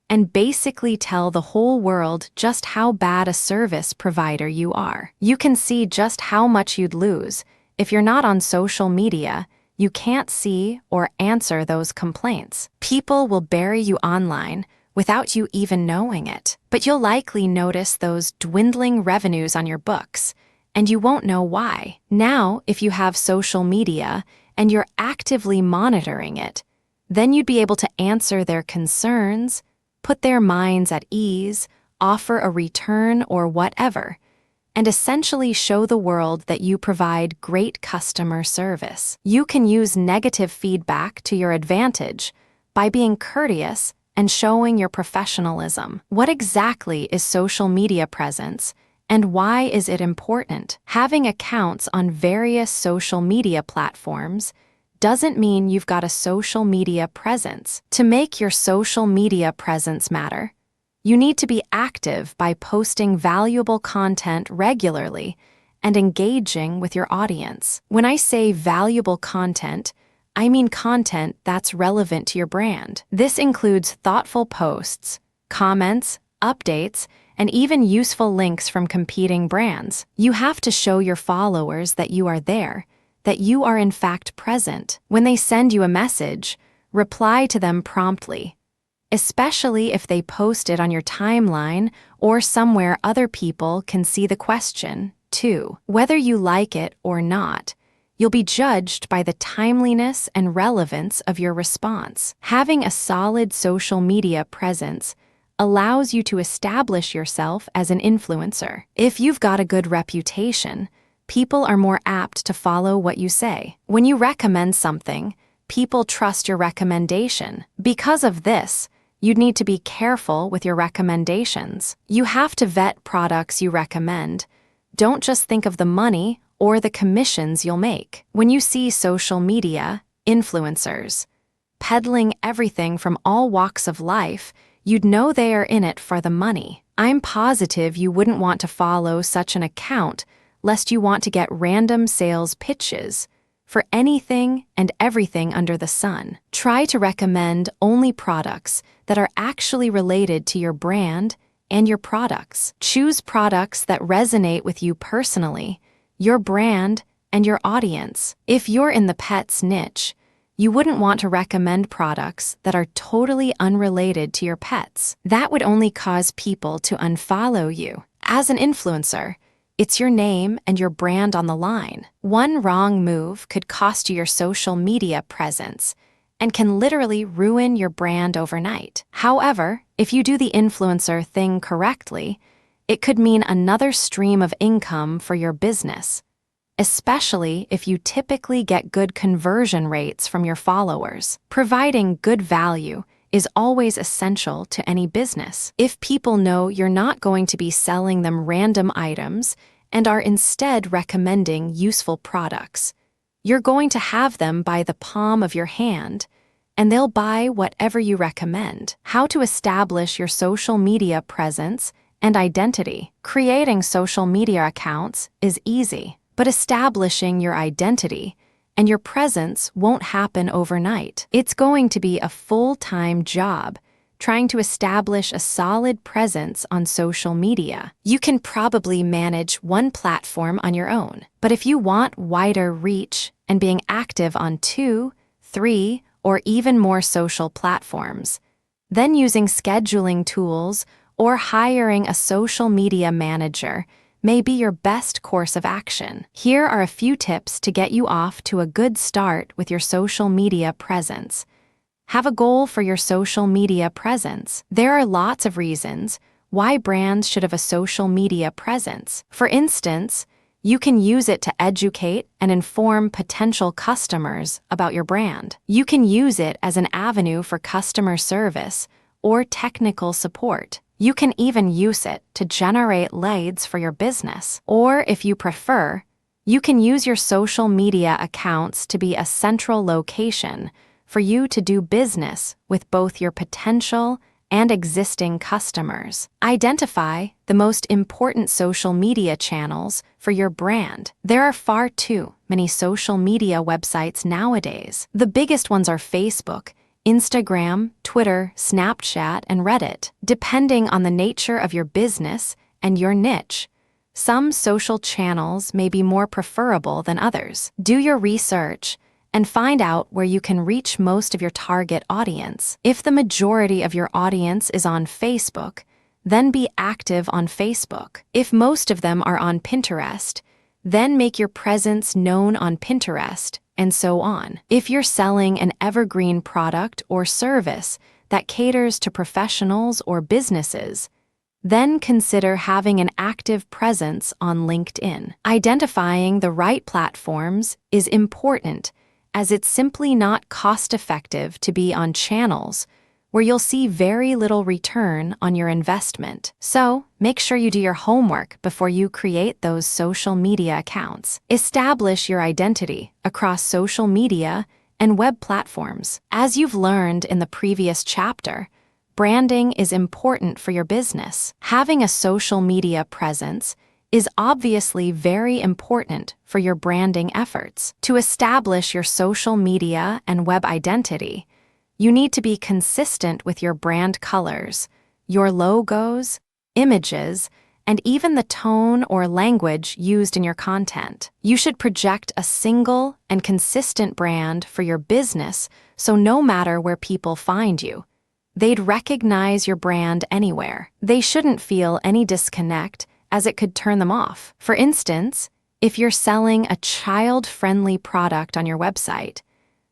and basically tell the whole world just how bad a service provider you are. You can see just how much you'd lose. If you're not on social media, you can't see or answer those complaints. People will bury you online without you even knowing it, but you'll likely notice those dwindling revenues on your books, and you won't know why. Now, if you have social media and you're actively monitoring it, then you'd be able to answer their concerns, put their minds at ease, offer a return or whatever, and essentially show the world that you provide great customer service. You can use negative feedback to your advantage by being courteous and showing your professionalism. What exactly is social media presence, and why is it important? Having accounts on various social media platforms doesn't mean you've got a social media presence. To make your social media presence matter, you need to be active by posting valuable content regularly and engaging with your audience. When I say valuable content, I mean content that's relevant to your brand. This includes thoughtful posts, comments, updates, and even useful links from competing brands. You have to show your followers that you are there, that you are in fact present. When they send you a message, reply to them promptly, especially if they post it on your timeline or somewhere other people can see the question, too. Whether you like it or not, you'll be judged by the timeliness and relevance of your response. Having a solid social media presence allows you to establish yourself as an influencer. If you've got a good reputation, people are more apt to follow what you say. When you recommend something, people trust your recommendation. Because of this, you'd need to be careful with your recommendations. You have to vet products you recommend. Don't just think of the money or the commissions you'll make. When you see social media influencers peddling everything from all walks of life, you'd know they are in it for the money. I'm positive you wouldn't want to follow such an account lest you want to get random sales pitches for anything and everything under the sun. Try to recommend only products that are actually related to your brand and your products. Choose products that resonate with you personally, your brand, and your audience. If you're in the pets niche, you wouldn't want to recommend products that are totally unrelated to your pets. That would only cause people to unfollow you. As an influencer, it's your name and your brand on the line. One wrong move could cost you your social media presence and can literally ruin your brand overnight. However, if you do the influencer thing correctly, it could mean another stream of income for your business, especially if you typically get good conversion rates from your followers. Providing good value is always essential to any business. If people know you're not going to be selling them random items and are instead recommending useful products, you're going to have them by the palm of your hand, and they'll buy whatever you recommend. How to establish your social media presence and identity. Creating social media accounts is easy, but establishing your identity and your presence won't happen overnight. It's going to be a full-time job trying to establish a solid presence on social media. You can probably manage one platform on your own, but if you want wider reach and being active on 2, 3, or even more social platforms, then using scheduling tools or hiring a social media manager may be your best course of action. Here are a few tips to get you off to a good start with your social media presence. Have a goal for your social media presence. There are lots of reasons why brands should have a social media presence. For instance, you can use it to educate and inform potential customers about your brand. You can use it as an avenue for customer service or technical support. You can even use it to generate leads for your business. Or if you prefer, you can use your social media accounts to be a central location for you to do business with both your potential and existing customers. Identify the most important social media channels for your brand. There are far too many social media websites nowadays. The biggest ones are Facebook, Instagram, Twitter, Snapchat, and Reddit. Depending on the nature of your business and your niche, some social channels may be more preferable than others. Do your research and find out where you can reach most of your target audience. If the majority of your audience is on Facebook, then be active on Facebook. If most of them are on Pinterest, then make your presence known on Pinterest, and so on. If you're selling an evergreen product or service that caters to professionals or businesses, then consider having an active presence on LinkedIn. Identifying the right platforms is important, as it's simply not cost-effective to be on channels where you'll see very little return on your investment. So, make sure you do your homework before you create those social media accounts. Establish your identity across social media and web platforms. As you've learned in the previous chapter, branding is important for your business. Having a social media presence is obviously very important for your branding efforts. To establish your social media and web identity, you need to be consistent with your brand colors, your logos, images, and even the tone or language used in your content. You should project a single and consistent brand for your business, so no matter where people find you, they'd recognize your brand anywhere. They shouldn't feel any disconnect, as it could turn them off. For instance, if you're selling a child-friendly product on your website,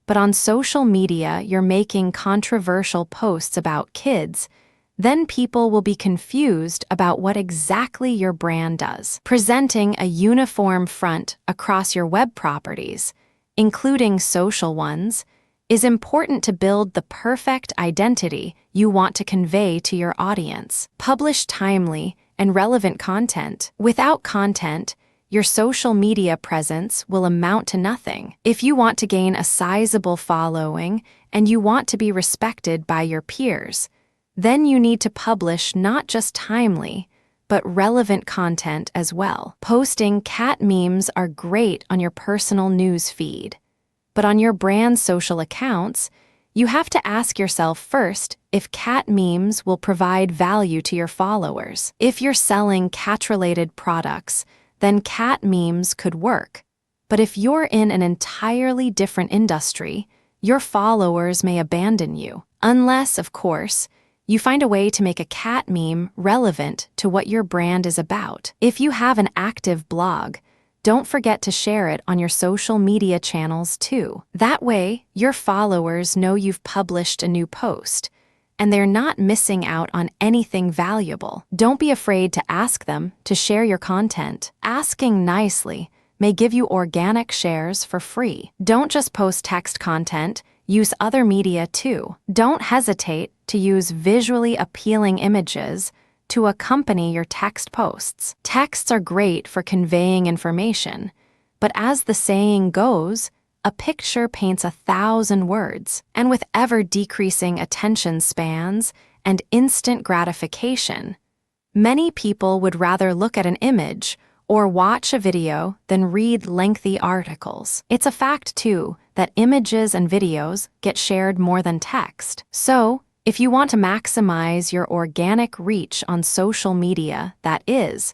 but on social media you're making controversial posts about kids, then people will be confused about what exactly your brand does. Presenting a uniform front across your web properties, including social ones, is important to build the perfect identity you want to convey to your audience. Publish timely and relevant content. Without content, your social media presence will amount to nothing. If you want to gain a sizable following and you want to be respected by your peers, then you need to publish not just timely, but relevant content as well. Posting cat memes are great on your personal news feed, but on your brand's social accounts, you have to ask yourself first if cat memes will provide value to your followers. If you're selling cat-related products, then cat memes could work. But if you're in an entirely different industry, your followers may abandon you. Unless, of course, you find a way to make a cat meme relevant to what your brand is about. If you have an active blog, don't forget to share it on your social media channels too. That way, your followers know you've published a new post, and they're not missing out on anything valuable. Don't be afraid to ask them to share your content. Asking nicely may give you organic shares for free. Don't just post text content, use other media too. Don't hesitate to use visually appealing images to accompany your text posts. Texts are great for conveying information, but as the saying goes, a picture paints 1,000 words, and with ever-decreasing attention spans and instant gratification, many people would rather look at an image or watch a video than read lengthy articles. It's a fact, too, that images and videos get shared more than text. So, if you want to maximize your organic reach on social media, that is,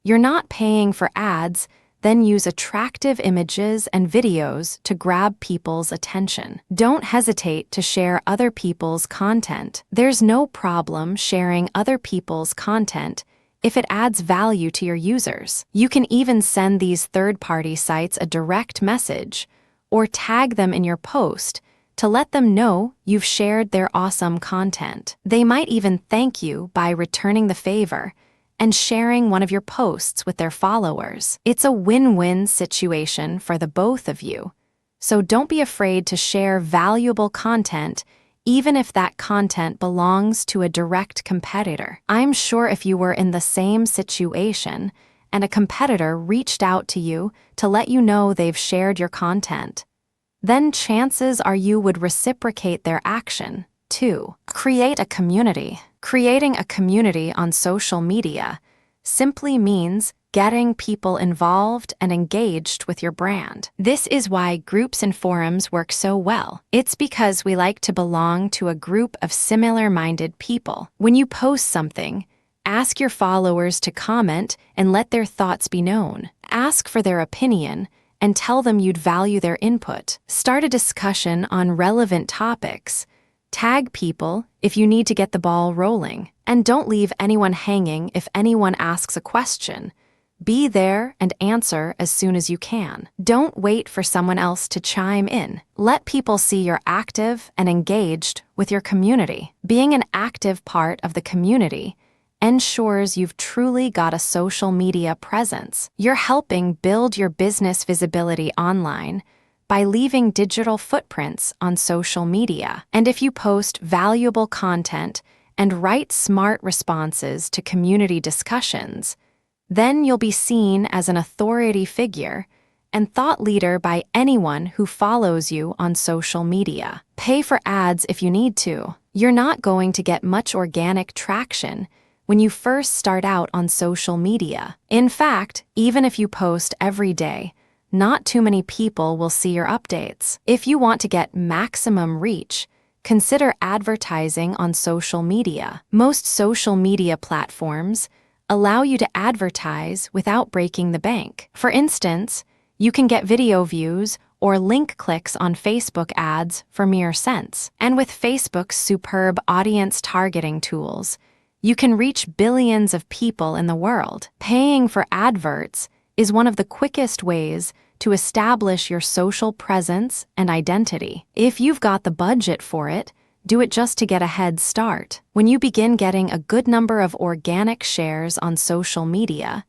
you're not paying for ads, then use attractive images and videos to grab people's attention. Don't hesitate to share other people's content. There's no problem sharing other people's content if it adds value to your users. You can even send these third-party sites a direct message or tag them in your post to let them know you've shared their awesome content. They might even thank you by returning the favor and sharing one of your posts with their followers. It's a win-win situation for the both of you. So don't be afraid to share valuable content, even if that content belongs to a direct competitor. I'm sure if you were in the same situation and a competitor reached out to you to let you know they've shared your content, then chances are you would reciprocate their action, too. Create a community. Creating a community on social media simply means getting people involved and engaged with your brand. This is why groups and forums work so well. It's because we like to belong to a group of similar-minded people. When you post something, ask your followers to comment and let their thoughts be known. Ask for their opinion and tell them you'd value their input. Start a discussion on relevant topics. Tag people if you need to get the ball rolling. And don't leave anyone hanging if anyone asks a question. Be there and answer as soon as you can. Don't wait for someone else to chime in. Let people see you're active and engaged with your community. Being an active part of the community ensures you've truly got a social media presence. You're helping build your business visibility online by leaving digital footprints on social media. And if you post valuable content and write smart responses to community discussions, then you'll be seen as an authority figure and thought leader by anyone who follows you on social media. Pay for ads if you need to. You're not going to get much organic traction when you first start out on social media. In fact, even if you post every day, not too many people will see your updates. If you want to get maximum reach, consider advertising on social media. Most social media platforms allow you to advertise without breaking the bank. For instance, you can get video views or link clicks on Facebook ads for mere cents. And with Facebook's superb audience targeting tools, you can reach billions of people in the world. Paying for adverts is one of the quickest ways to establish your social presence and identity. If you've got the budget for it, do it just to get a head start. When you begin getting a good number of organic shares on social media,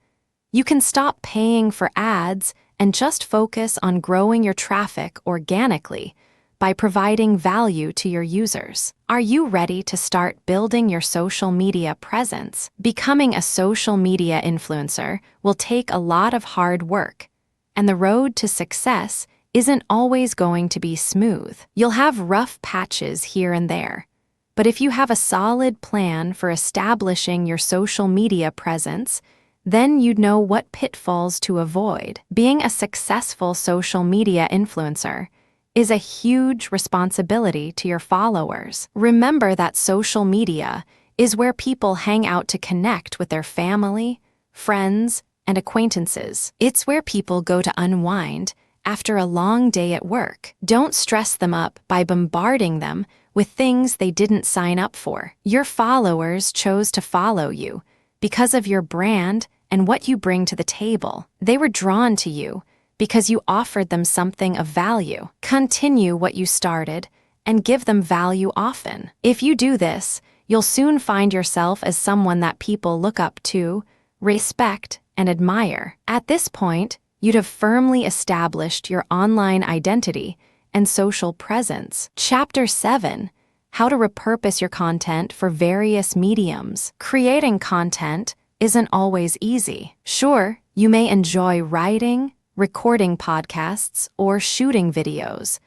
you can stop paying for ads and just focus on growing your traffic organically by providing value to your users. Are you ready to start building your social media presence? Becoming a social media influencer will take a lot of hard work, and the road to success isn't always going to be smooth. You'll have rough patches here and there, but if you have a solid plan for establishing your social media presence, then you'd know what pitfalls to avoid. Being a successful social media influencer is a huge responsibility to your followers. Remember that social media is where people hang out to connect with their family, friends, and acquaintances. It's where people go to unwind after a long day at work. Don't stress them up by bombarding them with things they didn't sign up for. Your followers chose to follow you because of your brand and what you bring to the table. They were drawn to you because you offered them something of value. Continue what you started and give them value often. If you do this, you'll soon find yourself as someone that people look up to, respect, and admire. At this point, you'd have firmly established your online identity and social presence. Chapter 7: How to repurpose your content for various mediums. Creating content isn't always easy. Sure, you may enjoy writing, recording podcasts, or shooting videos,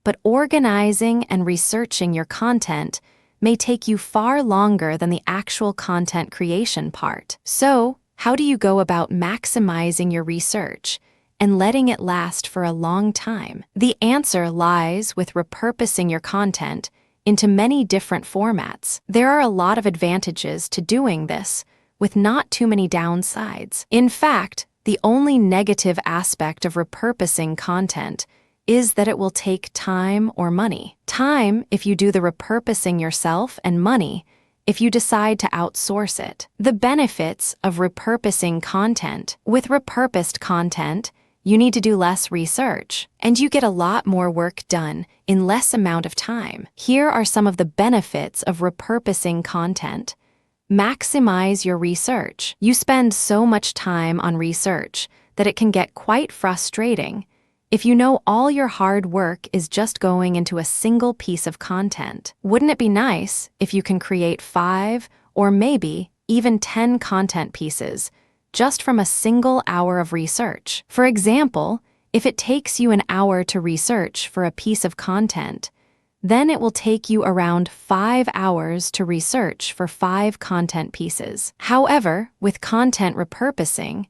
but organizing and researching your content may take you far longer than the actual content creation part. So, how do you go about maximizing your research and letting it last for a long time? The answer lies with repurposing your content into many different formats. There are a lot of advantages to doing this, with not too many downsides. In fact, the only negative aspect of repurposing content is that it will take time or money. Time if you do the repurposing yourself, and money if you decide to outsource it. The benefits of repurposing content. With repurposed content, you need to do less research, and you get a lot more work done in less amount of time. Here are some of the benefits of repurposing content. Maximize your research. You spend so much time on research that it can get quite frustrating if you know all your hard work is just going into a single piece of content. Wouldn't it be nice if you can create 5 or maybe even 10 content pieces just from a single hour of research? For example, if it takes you an hour to research for a piece of content, then it will take you around 5 hours to research for 5 content pieces. However, with content repurposing,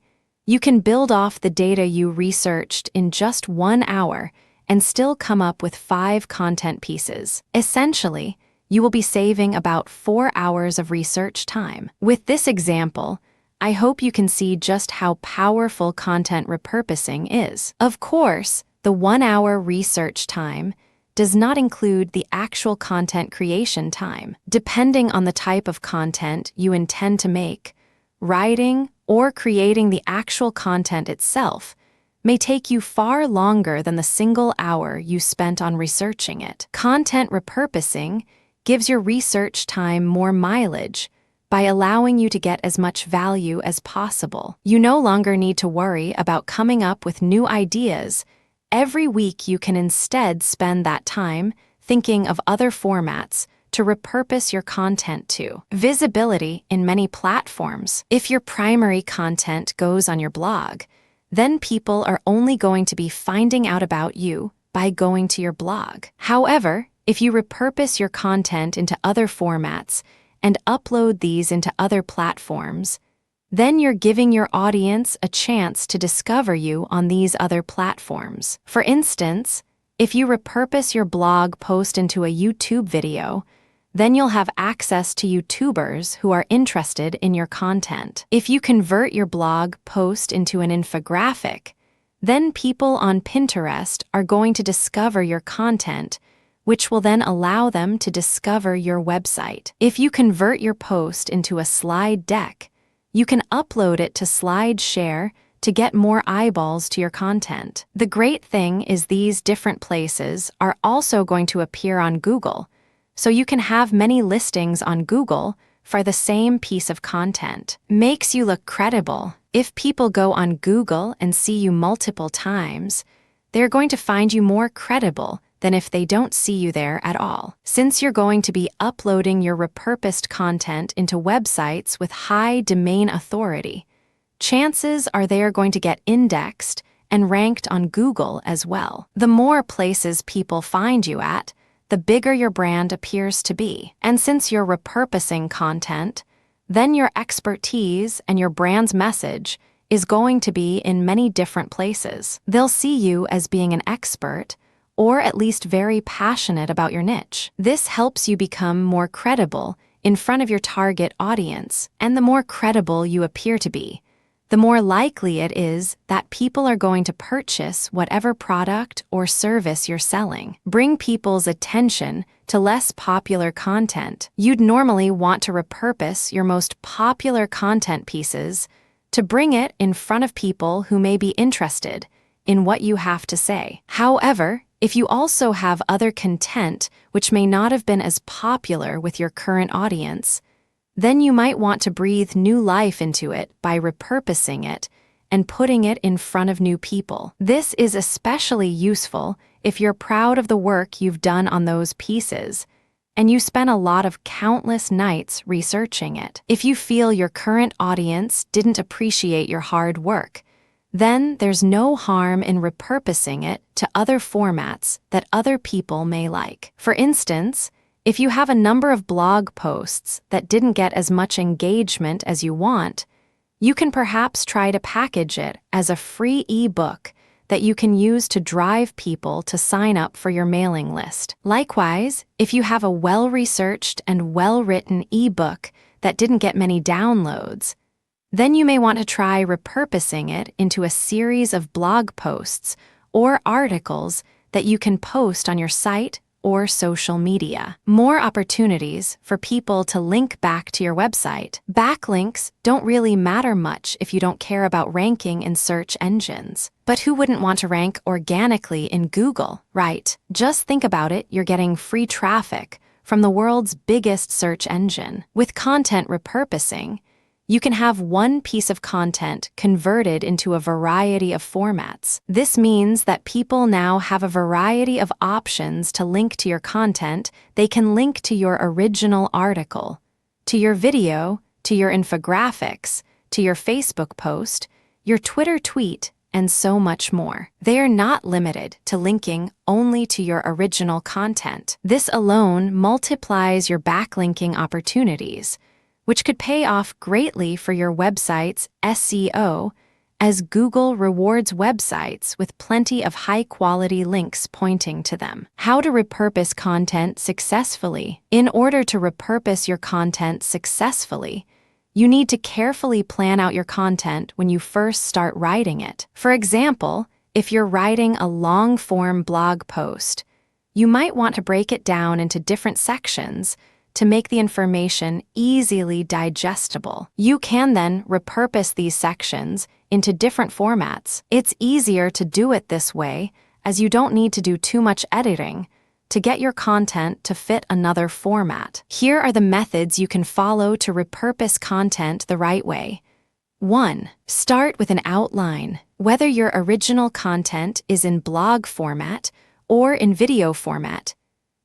you can build off the data you researched in just 1 hour and still come up with 5 content pieces. Essentially, you will be saving about 4 hours of research time. With this example, I hope you can see just how powerful content repurposing is. Of course, the 1 hour research time does not include the actual content creation time. Depending on the type of content you intend to make, writing or creating the actual content itself may take you far longer than the single hour you spent on researching it. Content repurposing gives your research time more mileage by allowing you to get as much value as possible. You no longer need to worry about coming up with new ideas. Every week you can instead spend that time thinking of other formats to repurpose your content to. Visibility in many platforms. If your primary content goes on your blog, then people are only going to be finding out about you by going to your blog. However, if you repurpose your content into other formats and upload these into other platforms, then you're giving your audience a chance to discover you on these other platforms. For instance, if you repurpose your blog post into a YouTube video, Then you'll have access to YouTubers who are interested in your content. If you convert your blog post into an infographic, then people on Pinterest are going to discover your content, which will then allow them to discover your website. If you convert your post into a slide deck, you can upload it to SlideShare to get more eyeballs to your content. The great thing is these different places are also going to appear on Google, so you can have many listings on Google for the same piece of content. Makes you look credible. If people go on Google and see you multiple times, they're going to find you more credible than if they don't see you there at all. Since you're going to be uploading your repurposed content into websites with high domain authority, chances are they are going to get indexed and ranked on Google as well. The more places people find you at, the bigger your brand appears to be. And since you're repurposing content, then your expertise and your brand's message is going to be in many different places. They'll see you as being an expert, or at least very passionate about your niche. This helps you become more credible in front of your target audience, and the more credible you appear to be, the more likely it is that people are going to purchase whatever product or service you're selling. Bring people's attention to less popular content. You'd normally want to repurpose your most popular content pieces to bring it in front of people who may be interested in what you have to say. However, if you also have other content which may not have been as popular with your current audience, then you might want to breathe new life into it by repurposing it and putting it in front of new people. This is especially useful if you're proud of the work you've done on those pieces and you spent a lot of countless nights researching it. If you feel your current audience didn't appreciate your hard work, then there's no harm in repurposing it to other formats that other people may like. For instance, if you have a number of blog posts that didn't get as much engagement as you want, you can perhaps try to package it as a free ebook that you can use to drive people to sign up for your mailing list. Likewise, if you have a well-researched and well-written ebook that didn't get many downloads, then you may want to try repurposing it into a series of blog posts or articles that you can post on your site or social media. More opportunities for people to link back to your website. Backlinks don't really matter much if you don't care about ranking in search engines. But who wouldn't want to rank organically in Google, right? Just think about it, you're getting free traffic from the world's biggest search engine. With content repurposing, you can have one piece of content converted into a variety of formats. This means that people now have a variety of options to link to your content. They can link to your original article, to your video, to your infographics, to your Facebook post, your Twitter tweet, and so much more. They are not limited to linking only to your original content. This alone multiplies your backlinking opportunities, which could pay off greatly for your website's SEO, as Google rewards websites with plenty of high-quality links pointing to them. How to repurpose content successfully. In order to repurpose your content successfully, you need to carefully plan out your content when you first start writing it. For example, if you're writing a long-form blog post, you might want to break it down into different sections to make the information easily digestible. You can then repurpose these sections into different formats. It's easier to do it this way, as you don't need to do too much editing to get your content to fit another format. Here are the methods you can follow to repurpose content the right way. 1. Start with an outline. Whether your original content is in blog format or in video format,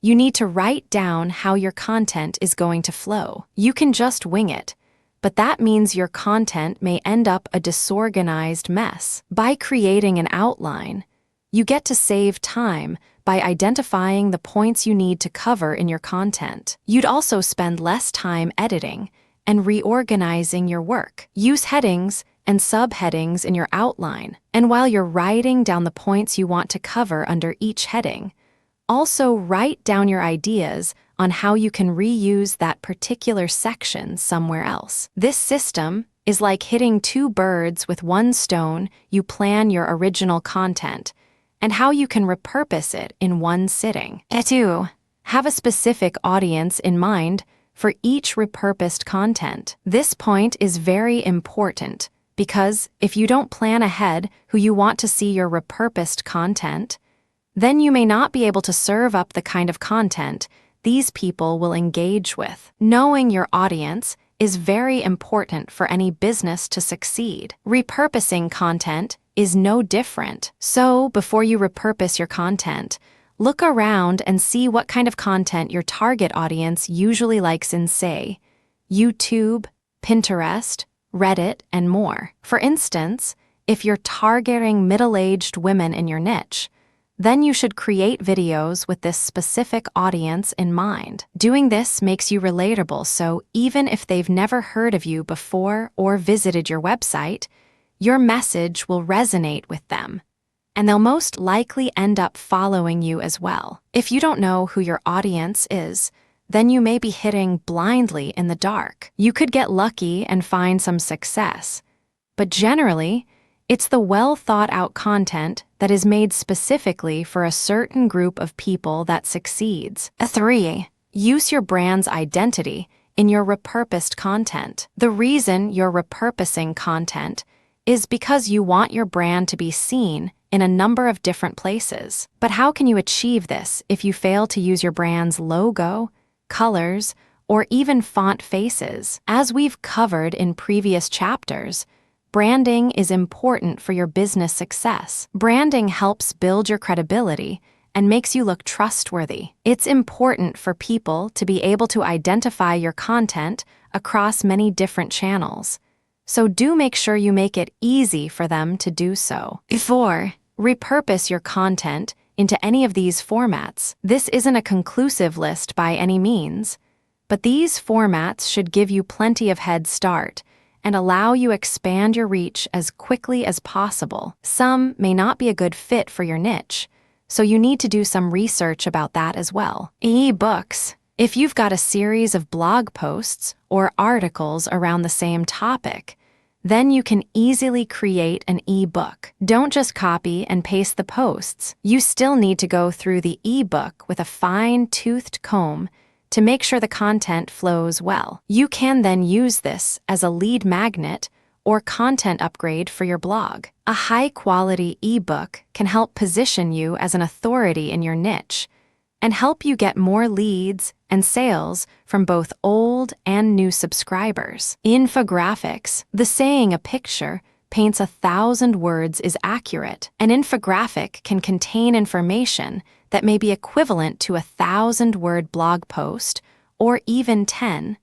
you need to write down how your content is going to flow. You can just wing it, but that means your content may end up a disorganized mess. By creating an outline, you get to save time by identifying the points you need to cover in your content. You'd also spend less time editing and reorganizing your work. Use headings and subheadings in your outline, and while you're writing down the points you want to cover under each heading, also write down your ideas on how you can reuse that particular section somewhere else. This system is like hitting two birds with one stone. You plan your original content and how you can repurpose it in one sitting. 2. Have a specific audience in mind for each repurposed content. This point is very important because if you don't plan ahead who you want to see your repurposed content, then you may not be able to serve up the kind of content these people will engage with. Knowing your audience is very important for any business to succeed. Repurposing content is no different. So, before you repurpose your content, look around and see what kind of content your target audience usually likes in, say, YouTube, Pinterest, Reddit, and more. For instance, if you're targeting middle-aged women in your niche, then you should create videos with this specific audience in mind. Doing this makes you relatable, so even if they've never heard of you before or visited your website, your message will resonate with them, and they'll most likely end up following you as well. If you don't know who your audience is, then you may be hitting blindly in the dark. You could get lucky and find some success, but generally, it's the well-thought-out content that is made specifically for a certain group of people that succeeds. 3. Use your brand's identity in your repurposed content. The reason you're repurposing content is because you want your brand to be seen in a number of different places. But how can you achieve this if you fail to use your brand's logo, colors, or even font faces? As we've covered in previous chapters, branding is important for your business success. Branding helps build your credibility and makes you look trustworthy. It's important for people to be able to identify your content across many different channels, so do make sure you make it easy for them to do so. 4. Repurpose your content into any of these formats. This isn't a conclusive list by any means, but these formats should give you plenty of head start and allow you expand your reach as quickly as possible. Some may not be a good fit for your niche, so you need to do some research about that as well. Ebooks. If you've got a series of blog posts or articles around the same topic, then you can easily create an ebook. Don't just copy and paste the posts. You still need to go through the ebook with a fine-toothed comb to make sure the content flows well. You can then use this as a lead magnet or content upgrade for your blog. A high-quality ebook can help position you as an authority in your niche and help you get more leads and sales from both old and new subscribers. Infographics. The saying "a picture paints 1,000 words" is accurate. An infographic can contain information that may be equivalent to 1,000-word blog post or even 10,000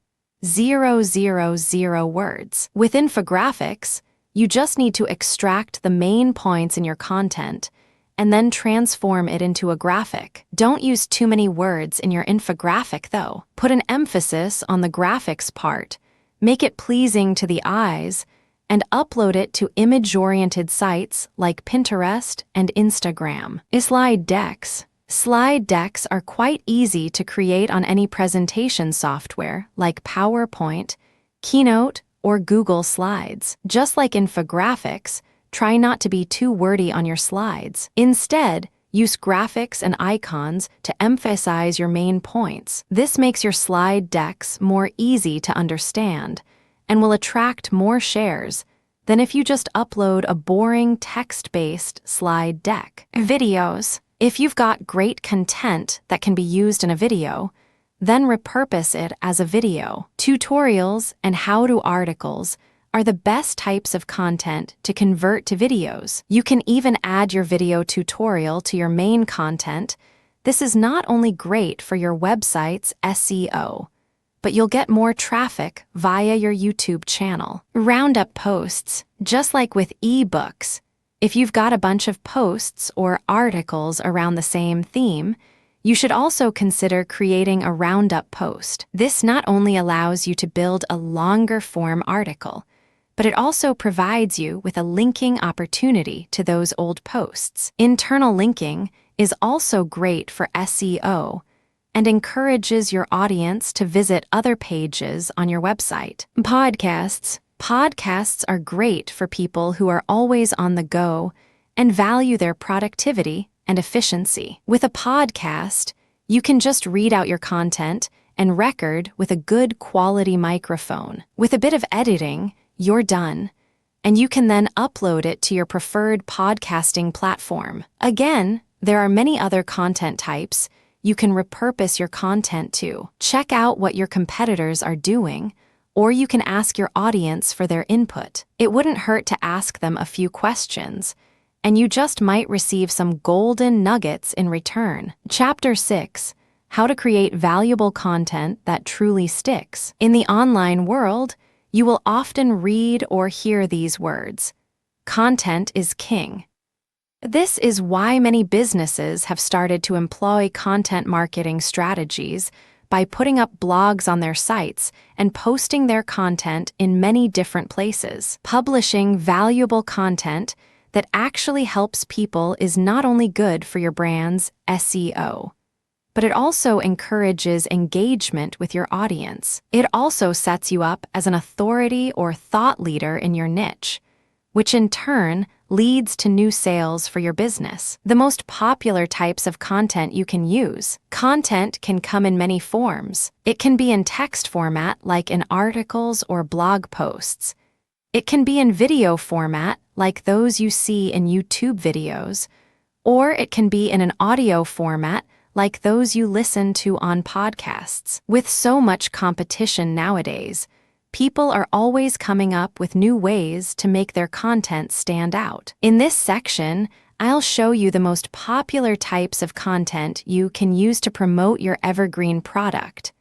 words. With infographics, you just need to extract the main points in your content and then transform it into a graphic. Don't use too many words in your infographic, though. Put an emphasis on the graphics part, make it pleasing to the eyes, and upload it to image-oriented sites like Pinterest and Instagram. Slide decks. Slide decks are quite easy to create on any presentation software like PowerPoint, Keynote, or Google Slides. Just like infographics, try not to be too wordy on your slides. Instead, use graphics and icons to emphasize your main points. This makes your slide decks more easy to understand and will attract more shares than if you just upload a boring text-based slide deck. Videos. If you've got great content that can be used in a video, then repurpose it as a video. Tutorials and how-to articles are the best types of content to convert to videos. You can even add your video tutorial to your main content. This is not only great for your website's SEO, but you'll get more traffic via your YouTube channel. Roundup posts. Just like with ebooks, if you've got a bunch of posts or articles around the same theme, you should also consider creating a roundup post. This not only allows you to build a longer form article, but it also provides you with a linking opportunity to those old posts. Internal linking is also great for SEO and encourages your audience to visit other pages on your website. Podcasts. Podcasts are great for people who are always on the go and value their productivity and efficiency. With a podcast, you can just read out your content and record with a good quality microphone. With a bit of editing, you're done, and you can then upload it to your preferred podcasting platform. Again, there are many other content types you can repurpose your content to. Check out what your competitors are doing, or you can ask your audience for their input. It wouldn't hurt to ask them a few questions, and you just might receive some golden nuggets in return. Chapter 6. How to create valuable content that truly sticks. In the online world, you will often read or hear these words. Content is king. This is why many businesses have started to employ content marketing strategies by putting up blogs on their sites and posting their content in many different places. Publishing valuable content that actually helps people is not only good for your brand's SEO, but it also encourages engagement with your audience. It also sets you up as an authority or thought leader in your niche, which in turn leads to new sales for your business. The most popular types of content you can use. Content can come in many forms. It can be in text format, like in articles or blog posts. It can be in video format, like those you see in YouTube videos, or it can be in an audio format, like those you listen to on podcasts. With so much competition nowadays, people are always coming up with new ways to make their content stand out. In this section, I'll show you the most popular types of content you can use to promote your evergreen product: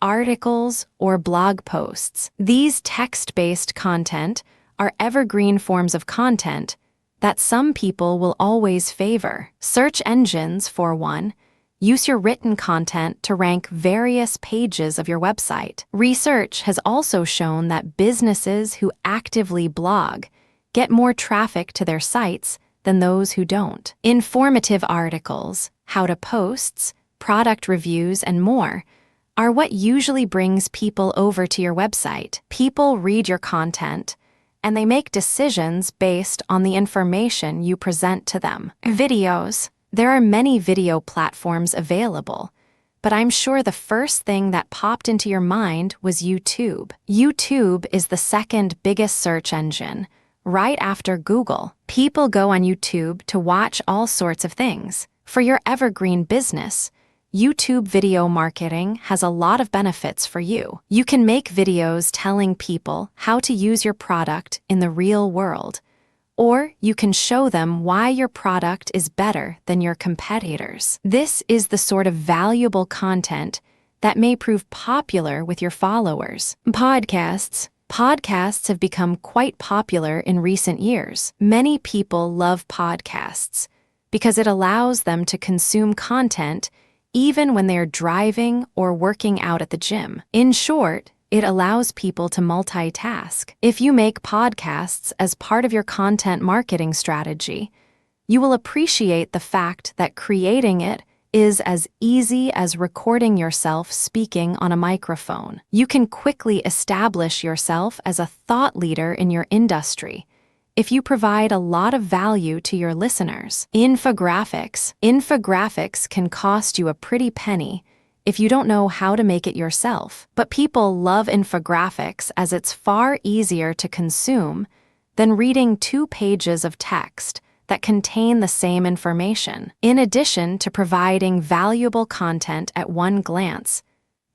articles or blog posts. These text-based content are evergreen forms of content that some people will always favor. Search engines, for one, use your written content to rank various pages of your website. Research has also shown that businesses who actively blog get more traffic to their sites than those who don't. Informative articles, how-to posts, product reviews, and more are what usually brings people over to your website. People read your content, and they make decisions based on the information you present to them. Videos. There are many video platforms available, but I'm sure the first thing that popped into your mind was YouTube. YouTube is the second biggest search engine, right after Google. People go on YouTube to watch all sorts of things. For your evergreen business, YouTube video marketing has a lot of benefits for you. You can make videos telling people how to use your product in the real world, or you can show them why your product is better than your competitors. This is the sort of valuable content that may prove popular with your followers. Podcasts. Podcasts have become quite popular in recent years. Many people love podcasts because it allows them to consume content even when they're driving or working out at the gym. In short, it allows people to multitask. If you make podcasts as part of your content marketing strategy, you will appreciate the fact that creating it is as easy as recording yourself speaking on a microphone. You can quickly establish yourself as a thought leader in your industry if you provide a lot of value to your listeners. Infographics. Infographics can cost you a pretty penny if you don't know how to make it yourself. But people love infographics as it's far easier to consume than reading 2 pages of text that contain the same information. In addition to providing valuable content at one glance,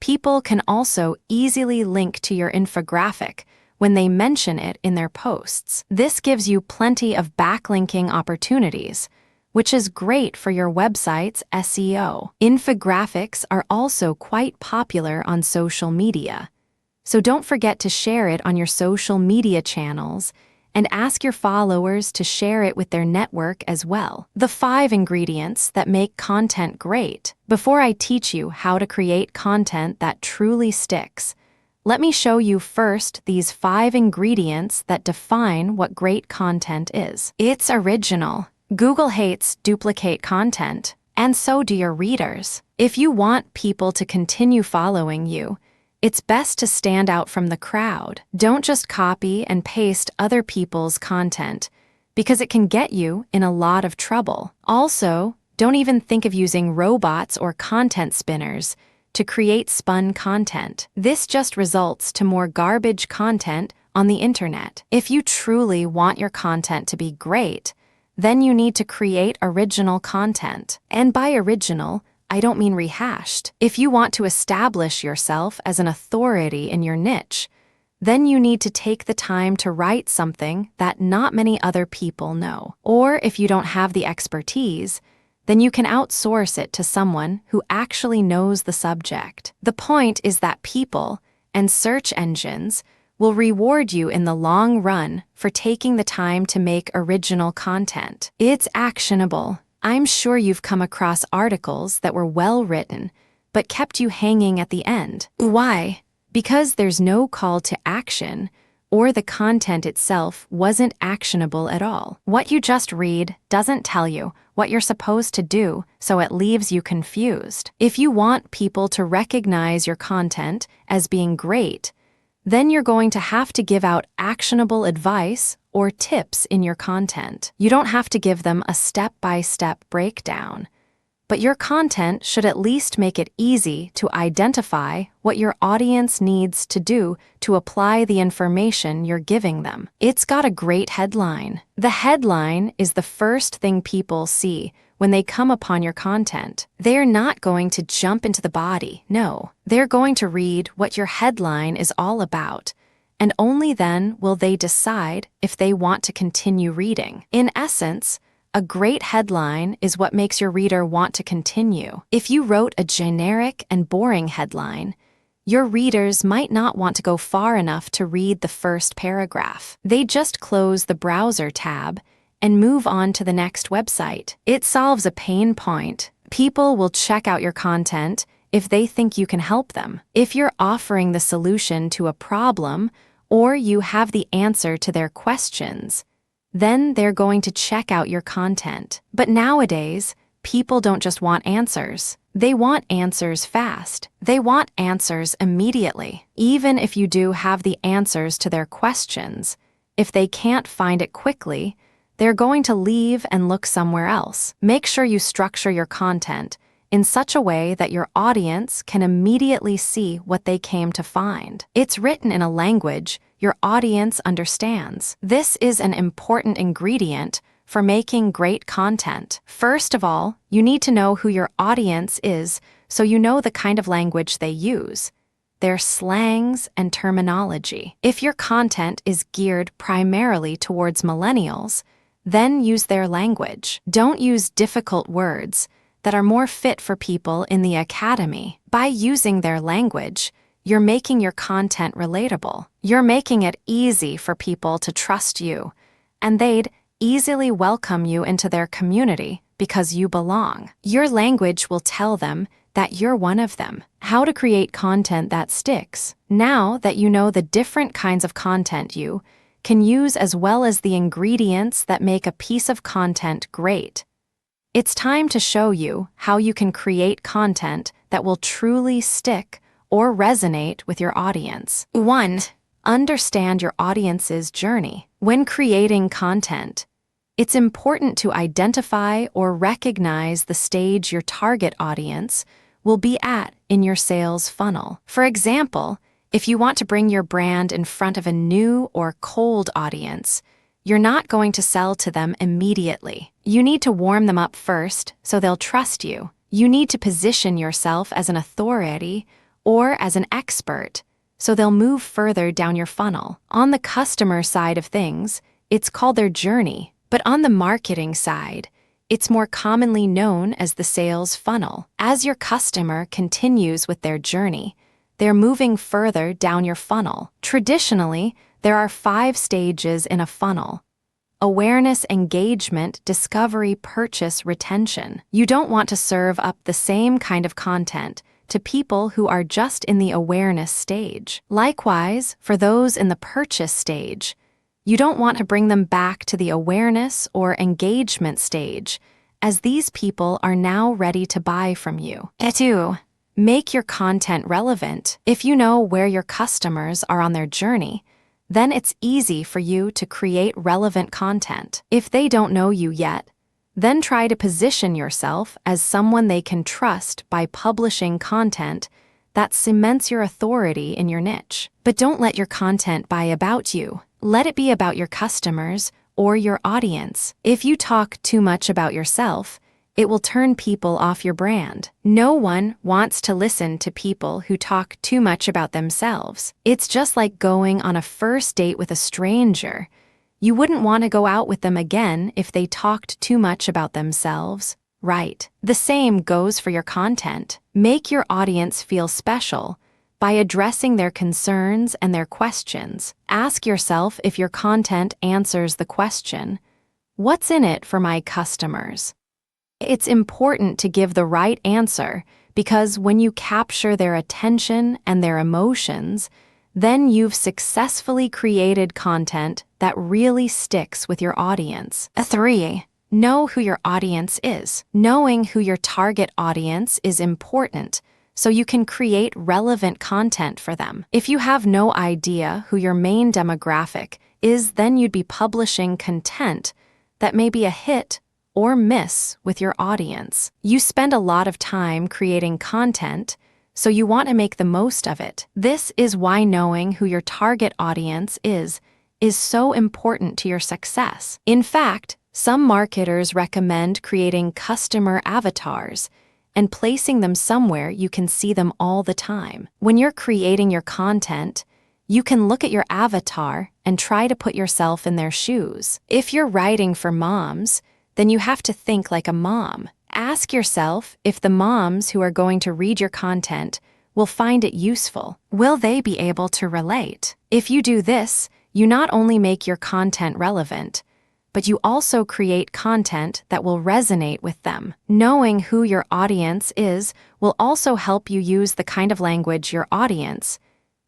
people can also easily link to your infographic when they mention it in their posts. This gives you plenty of backlinking opportunities, which is great for your website's SEO. Infographics are also quite popular on social media, so don't forget to share it on your social media channels and ask your followers to share it with their network as well. The 5 ingredients that make content great. Before I teach you how to create content that truly sticks, let me show you first these 5 ingredients that define what great content is. It's original. Google hates duplicate content. and so do your readers. If you want people to continue following you, it's best to stand out from the crowd. Don't just copy and paste other people's content, because it can get you in a lot of trouble. Also, don't even think of using robots or content spinners to create spun content. This just results to more garbage content on the internet. If you truly want your content to be great, then you need to create original content. And by original, I don't mean rehashed. If you want to establish yourself as an authority in your niche, then you need to take the time to write something that not many other people know. Or if you don't have the expertise, then you can outsource it to someone who actually knows the subject. The point is that people and search engines will reward you in the long run for taking the time to make original content. It's actionable. I'm sure you've come across articles that were well written, but kept you hanging at the end. Why? Because there's no call to action, or the content itself wasn't actionable at all. What you just read doesn't tell you what you're supposed to do, so it leaves you confused. If you want people to recognize your content as being great, then you're going to have to give out actionable advice or tips in your content. You don't have to give them a step-by-step breakdown, but your content should at least make it easy to identify what your audience needs to do to apply the information you're giving them. It's got a great headline. The headline is the first thing people see when they come upon your content. They're not going to jump into the body. No, they're going to read what your headline is all about, and only then will they decide if they want to continue reading. In essence, a great headline is what makes your reader want to continue. If you wrote a generic and boring headline, your readers might not want to go far enough to read the first paragraph. They just close the browser tab and move on to the next website. It solves a pain point. People will check out your content if they think you can help them. If you're offering the solution to a problem or you have the answer to their questions, then they're going to check out your content. But nowadays, people don't just want answers. They want answers fast. They want answers immediately. Even if you do have the answers to their questions, if they can't find it quickly, they're going to leave and look somewhere else. Make sure you structure your content in such a way that your audience can immediately see what they came to find. It's written in a language your audience understands. This is an important ingredient for making great content. First of all, you need to know who your audience is so you know the kind of language they use, their slangs and terminology. If your content is geared primarily towards millennials, then use their language. Don't use difficult words that are more fit for people in the academy. By using their language, you're making your content relatable. You're making it easy for people to trust you, and they'd easily welcome you into their community because you belong. Your language will tell them that you're one of them. How to create content that sticks. Now that you know the different kinds of content you can use as well as the ingredients that make a piece of content great, it's time to show you how you can create content that will truly stick or resonate with your audience. 1. Understand your audience's journey. When creating content, it's important to identify or recognize the stage your target audience will be at in your sales funnel. For example, if you want to bring your brand in front of a new or cold audience, you're not going to sell to them immediately. You need to warm them up first so they'll trust you. You need to position yourself as an authority or as an expert so they'll move further down your funnel. On the customer side of things, it's called their journey, but on the marketing side, it's more commonly known as the sales funnel. As your customer continues with their journey, they're moving further down your funnel. Traditionally, there are 5 stages in a funnel: awareness, engagement, discovery, purchase, retention. You don't want to serve up the same kind of content to people who are just in the awareness stage. Likewise, for those in the purchase stage, you don't want to bring them back to the awareness or engagement stage as these people are now ready to buy from you. 2. Make your content relevant. If you know where your customers are on their journey, then it's easy for you to create relevant content. If they don't know you yet, then try to position yourself as someone they can trust by publishing content that cements your authority in your niche. But don't let your content be about you. Let it be about your customers or your audience. If you talk too much about yourself, it will turn people off your brand. No one wants to listen to people who talk too much about themselves. It's just like going on a first date with a stranger. You wouldn't want to go out with them again if they talked too much about themselves, right? The same goes for your content. Make your audience feel special by addressing their concerns and their questions. Ask yourself if your content answers the question, "What's in it for my customers?" It's important to give the right answer because when you capture their attention and their emotions, then you've successfully created content that really sticks with your audience. 3. Know who your audience is. Knowing who your target audience is important so you can create relevant content for them. If you have no idea who your main demographic is, then you'd be publishing content that may be a hit or miss with your audience. You spend a lot of time creating content, so you want to make the most of it. This is why knowing who your target audience is so important to your success. In fact, some marketers recommend creating customer avatars and placing them somewhere you can see them all the time. When you're creating your content, you can look at your avatar and try to put yourself in their shoes. If you're writing for moms, then you have to think like a mom. Ask yourself if the moms who are going to read your content will find it useful. Will they be able to relate? If you do this, you not only make your content relevant, but you also create content that will resonate with them. Knowing who your audience is will also help you use the kind of language your audience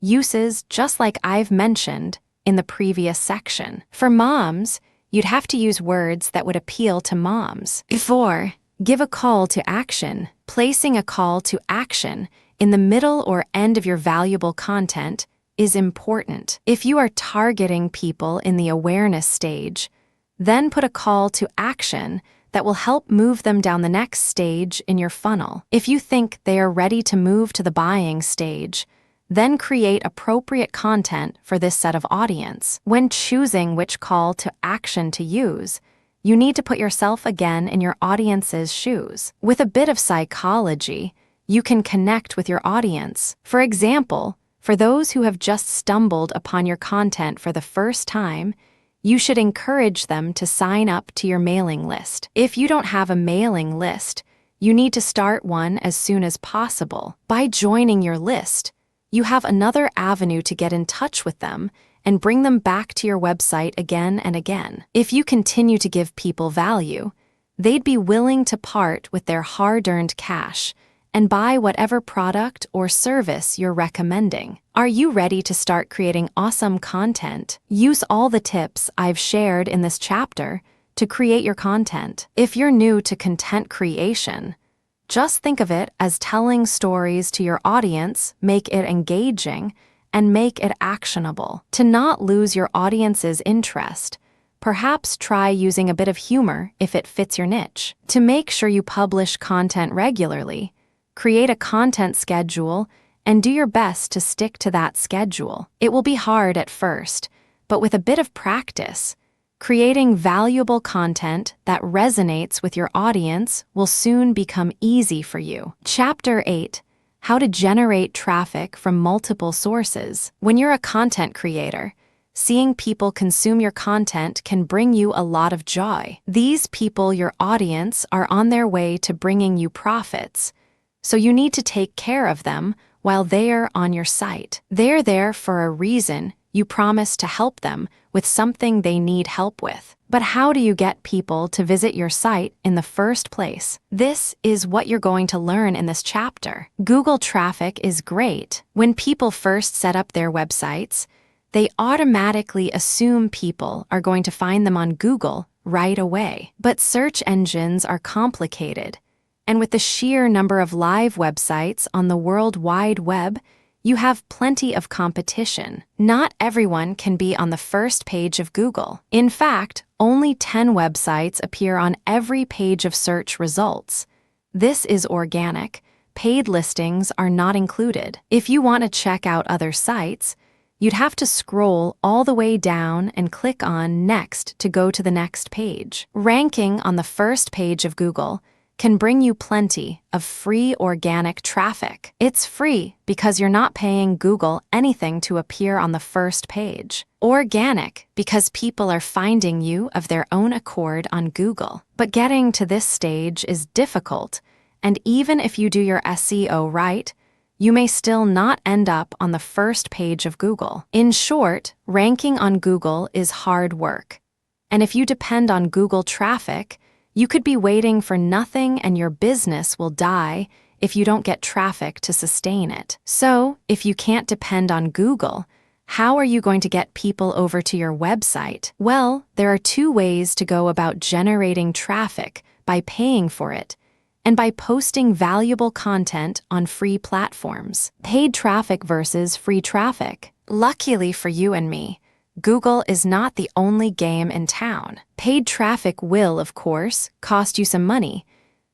uses, just like I've mentioned in the previous section. For moms, you'd have to use words that would appeal to moms. 4. Give a call to action. Placing a call to action in the middle or end of your valuable content is important. If you are targeting people in the awareness stage, then put a call to action that will help move them down the next stage in your funnel. If you think they are ready to move to the buying stage, then create appropriate content for this set of audience. When choosing which call to action to use, you need to put yourself again in your audience's shoes. With a bit of psychology, you can connect with your audience. For example, for those who have just stumbled upon your content for the first time, you should encourage them to sign up to your mailing list. If you don't have a mailing list, you need to start one as soon as possible. By joining your list, you have another avenue to get in touch with them and bring them back to your website again and again. If you continue to give people value, they'd be willing to part with their hard-earned cash and buy whatever product or service you're recommending. Are you ready to start creating awesome content? Use all the tips I've shared in this chapter to create your content. If you're new to content creation, just think of it as telling stories to your audience, make it engaging, and make it actionable. To not lose your audience's interest, perhaps try using a bit of humor if it fits your niche. To make sure you publish content regularly, create a content schedule and do your best to stick to that schedule. It will be hard at first, but with a bit of practice, creating valuable content that resonates with your audience will soon become easy for you. Chapter 8. How to generate traffic from multiple sources. When you're a content creator, seeing people consume your content can bring you a lot of joy. These people, your audience, are on their way to bringing you profits, so you need to take care of them while they're on your site. They're there for a reason. You promise to help them with something they need help with. But how do you get people to visit your site in the first place? This is what you're going to learn in this chapter. Google traffic is great. When people first set up their websites, they automatically assume people are going to find them on Google right away. But search engines are complicated, and with the sheer number of live websites on the World Wide Web, you have plenty of competition. Not everyone can be on the first page of Google. In fact, only 10 websites appear on every page of search results. This is organic. Paid listings are not included. If you want to check out other sites, you'd have to scroll all the way down and click on Next to go to the next page. Ranking on the first page of Google can bring you plenty of free organic traffic. It's free because you're not paying Google anything to appear on the first page. Organic because people are finding you of their own accord on Google. But getting to this stage is difficult, and even if you do your SEO right, you may still not end up on the first page of Google. In short, ranking on Google is hard work. And if you depend on Google traffic, you could be waiting for nothing and your business will die if you don't get traffic to sustain it. So, if you can't depend on Google, how are you going to get people over to your website? Well, there are two ways to go about generating traffic: by paying for it and by posting valuable content on free platforms. Paid traffic versus free traffic. Luckily for you and me, Google is not the only game in town. Paid traffic will, of course, cost you some money,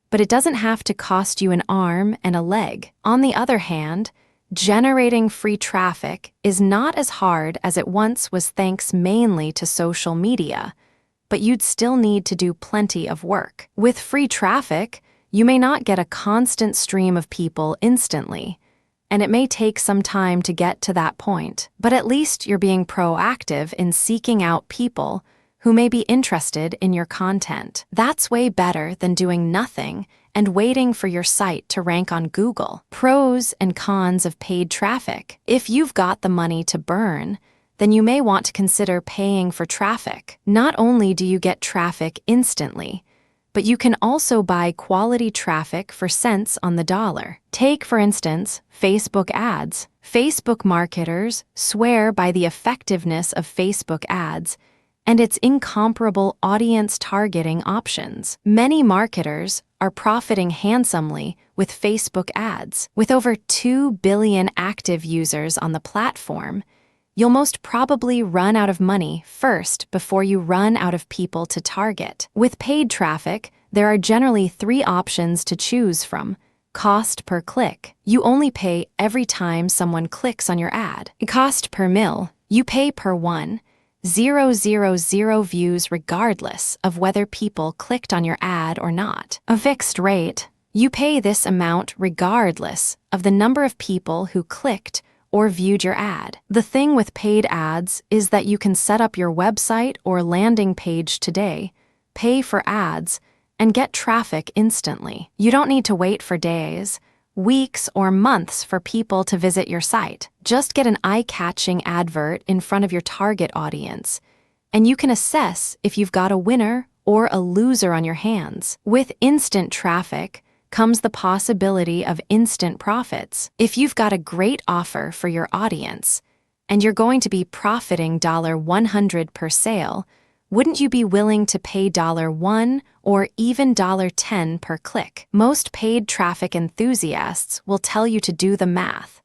but it doesn't have to cost you an arm and a leg. On the other hand, generating free traffic is not as hard as it once was thanks mainly to social media, but you'd still need to do plenty of work. With free traffic, you may not get a constant stream of people instantly, and it may take some time to get to that point. But at least you're being proactive in seeking out people who may be interested in your content. That's way better than doing nothing and waiting for your site to rank on Google. Pros and cons of paid traffic. If you've got the money to burn, then you may want to consider paying for traffic. Not only do you get traffic instantly, but you can also buy quality traffic for cents on the dollar. Take, for instance, Facebook ads. Facebook marketers swear by the effectiveness of Facebook ads and its incomparable audience targeting options. Many marketers are profiting handsomely with Facebook ads. With over 2 billion active users on the platform, you'll most probably run out of money first before you run out of people to target. With paid traffic, there are generally 3 options to choose from. Cost per click. You only pay every time someone clicks on your ad. Cost per mil. You pay per 1,000 views regardless of whether people clicked on your ad or not. A fixed rate. You pay this amount regardless of the number of people who clicked or viewed your ad. The thing with paid ads is that you can set up your website or landing page today, pay for ads, and get traffic instantly. You don't need to wait for days, weeks, or months for people to visit your site. Just get an eye-catching advert in front of your target audience, and you can assess if you've got a winner or a loser on your hands. With instant traffic comes the possibility of instant profits. If you've got a great offer for your audience, and you're going to be profiting $100 per sale, wouldn't you be willing to pay $1 or even $10 per click? Most paid traffic enthusiasts will tell you to do the math.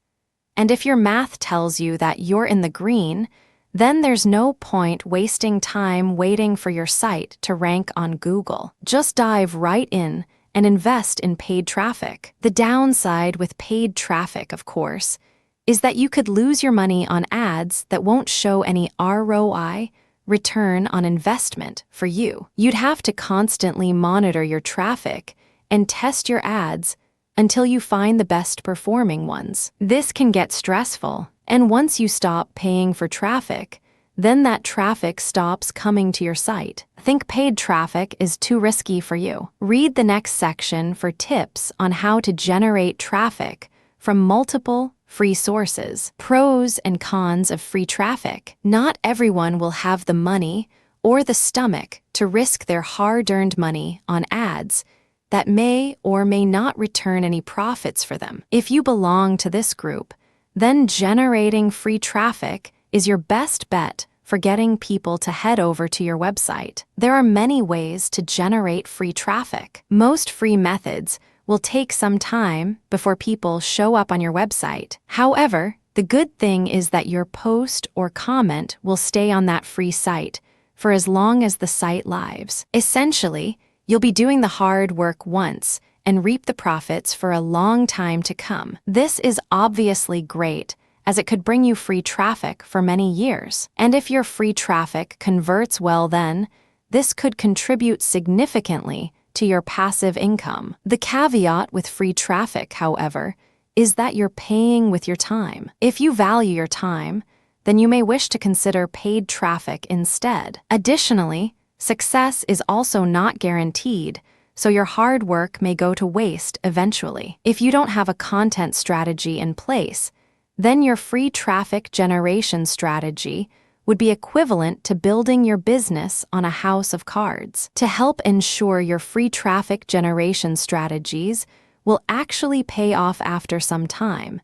And if your math tells you that you're in the green, then there's no point wasting time waiting for your site to rank on Google. Just dive right in and invest in paid traffic. The downside with paid traffic, of course, is that you could lose your money on ads that won't show any ROI, return on investment, for you. You'd have to constantly monitor your traffic and test your ads until you find the best performing ones. This can get stressful, and once you stop paying for traffic, then that traffic stops coming to your site. Think paid traffic is too risky for you? Read the next section for tips on how to generate traffic from multiple free sources. Pros and cons of free traffic. Not everyone will have the money or the stomach to risk their hard-earned money on ads that may or may not return any profits for them. If you belong to this group, then generating free traffic is your best bet for for getting people to head over to your website. There are many ways to generate free traffic. Most free methods will take some time before people show up on your website. However, the good thing is that your post or comment will stay on that free site for as long as the site lives. Essentially, you'll be doing the hard work once and reap the profits for a long time to come. This is obviously great, as it could bring you free traffic for many years. And if your free traffic converts well, then this could contribute significantly to your passive income. The caveat with free traffic, however, is that you're paying with your time. If you value your time, then you may wish to consider paid traffic instead. Additionally, success is also not guaranteed, so your hard work may go to waste eventually. If you don't have a content strategy in place, then your free traffic generation strategy would be equivalent to building your business on a house of cards. To help ensure your free traffic generation strategies will actually pay off after some time,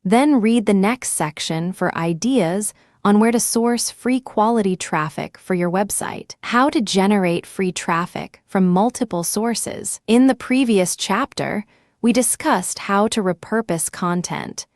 then read the next section for ideas on where to source free quality traffic for your website. How to generate free traffic from multiple sources. In the previous chapter, we discussed how to repurpose content,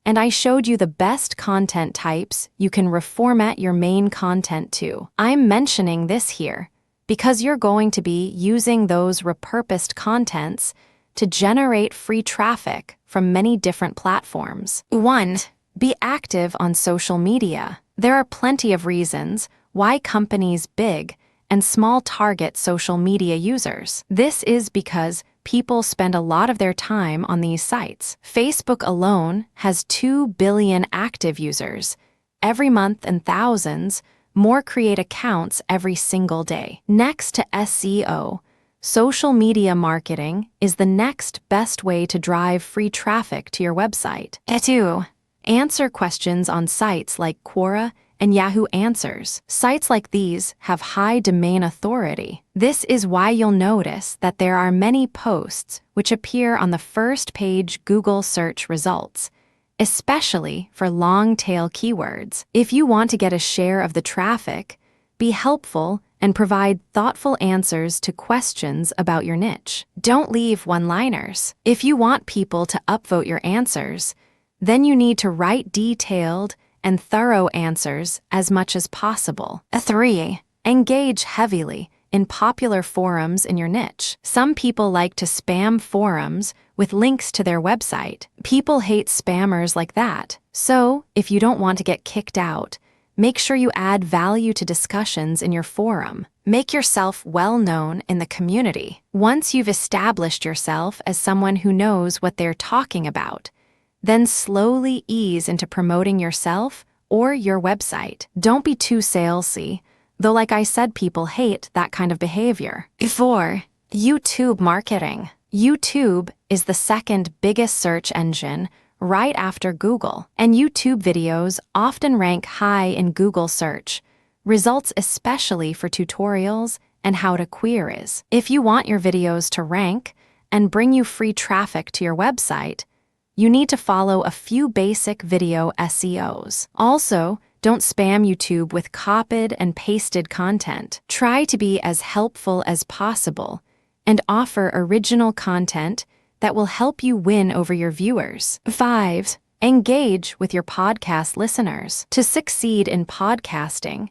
and I showed you the best content types you can reformat your main content to. I'm mentioning this here because you're going to be using those repurposed contents to generate free traffic from many different platforms. 1. Be active on social media. There are plenty of reasons why companies big and small target social media users. This is because people spend a lot of their time on these sites. Facebook alone has 2 billion active users every month, and thousands more create accounts every single day. Next to SEO, social media marketing is the next best way to drive free traffic to your website. 2. Answer questions on sites like Quora and Yahoo Answers. Sites like these have high domain authority. This is why you'll notice that there are many posts which appear on the first page Google search results, especially for long-tail keywords. If you want to get a share of the traffic, be helpful and provide thoughtful answers to questions about your niche. Don't leave one-liners. If you want people to upvote your answers, then you need to write detailed and thorough answers as much as possible. 3. Engage heavily in popular forums in your niche. Some people like to spam forums with links to their website. People hate spammers like that. So, if you don't want to get kicked out, make sure you add value to discussions in your forum. Make yourself well known in the community. Once you've established yourself as someone who knows what they're talking about, then slowly ease into promoting yourself or your website. Don't be too salesy, though like I said, people hate that kind of behavior. 4. YouTube marketing. YouTube is the second biggest search engine right after Google, and YouTube videos often rank high in Google search results, especially for tutorials and how-to queries. If you want your videos to rank and bring you free traffic to your website, you need to follow a few basic video SEOs. Also, don't spam YouTube with copied and pasted content. Try to be as helpful as possible and offer original content that will help you win over your viewers. 5. Engage with your podcast listeners. To succeed in podcasting,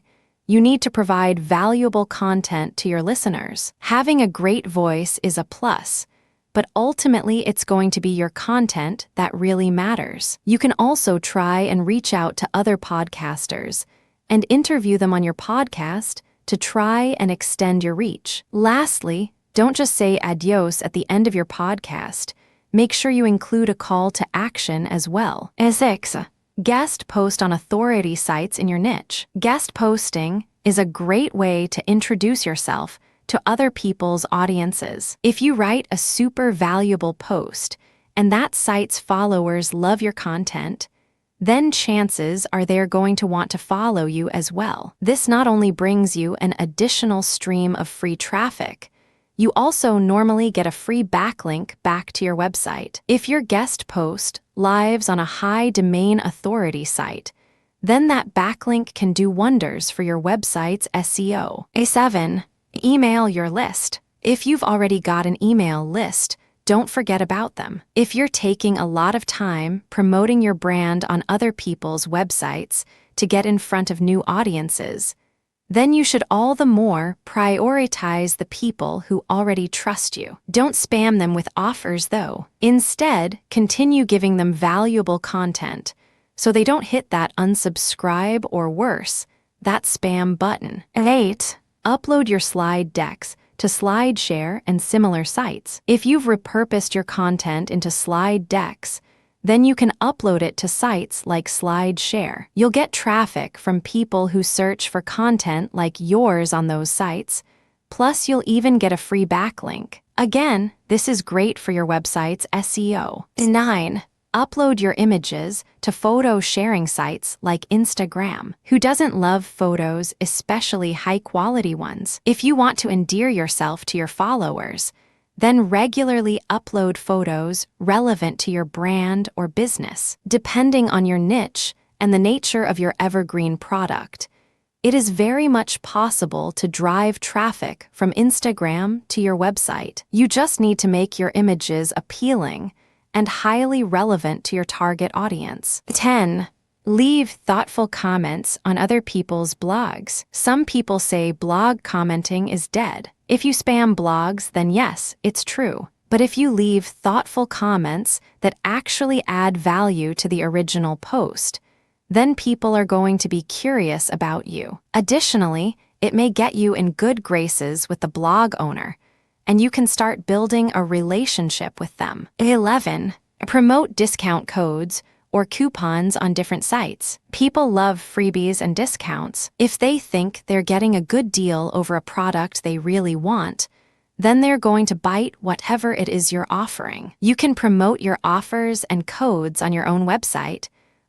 you need to provide valuable content to your listeners. Having a great voice is a plus, but ultimately it's going to be your content that really matters. You can also try and reach out to other podcasters and interview them on your podcast to try and extend your reach. Lastly, don't just say adios at the end of your podcast. Make sure you include a call to action as well. 6. Guest post on authority sites in your niche. Guest posting is a great way to introduce yourself to other people's audiences. If you write a super valuable post and that site's followers love your content, then chances are they're going to want to follow you as well. This not only brings you an additional stream of free traffic, you also normally get a free backlink back to your website. If your guest post lives on a high domain authority site, then that backlink can do wonders for your website's SEO. A7. Email your list. If you've already got an email list, don't forget about them. If you're taking a lot of time promoting your brand on other people's websites to get in front of new audiences, then you should all the more prioritize the people who already trust you. Don't spam them with offers, though. Instead, continue giving them valuable content so they don't hit that unsubscribe or worse, that spam button. 8. Upload your slide decks to SlideShare and similar sites. If you've repurposed your content into slide decks, then you can upload it to sites like SlideShare. You'll get traffic from people who search for content like yours on those sites, plus you'll even get a free backlink. Again, this is great for your website's SEO. 9. Upload your images to photo sharing sites like Instagram. Who doesn't love photos, especially high-quality ones? If you want to endear yourself to your followers, then regularly upload photos relevant to your brand or business. Depending on your niche and the nature of your evergreen product, it is very much possible to drive traffic from Instagram to your website. You just need to make your images appealing and highly relevant to your target audience. 10. Leave thoughtful comments on other people's blogs. Some people say blog commenting is dead. If you spam blogs, then yes, it's true. But if you leave thoughtful comments that actually add value to the original post, then people are going to be curious about you. Additionally, it may get you in good graces with the blog owner, and you can start building a relationship with them. 11. Promote discount codes or coupons on different sites. People love freebies and discounts. If they think they're getting a good deal over a product they really want, then they're going to bite whatever it is you're offering. You can promote your offers and codes on your own website,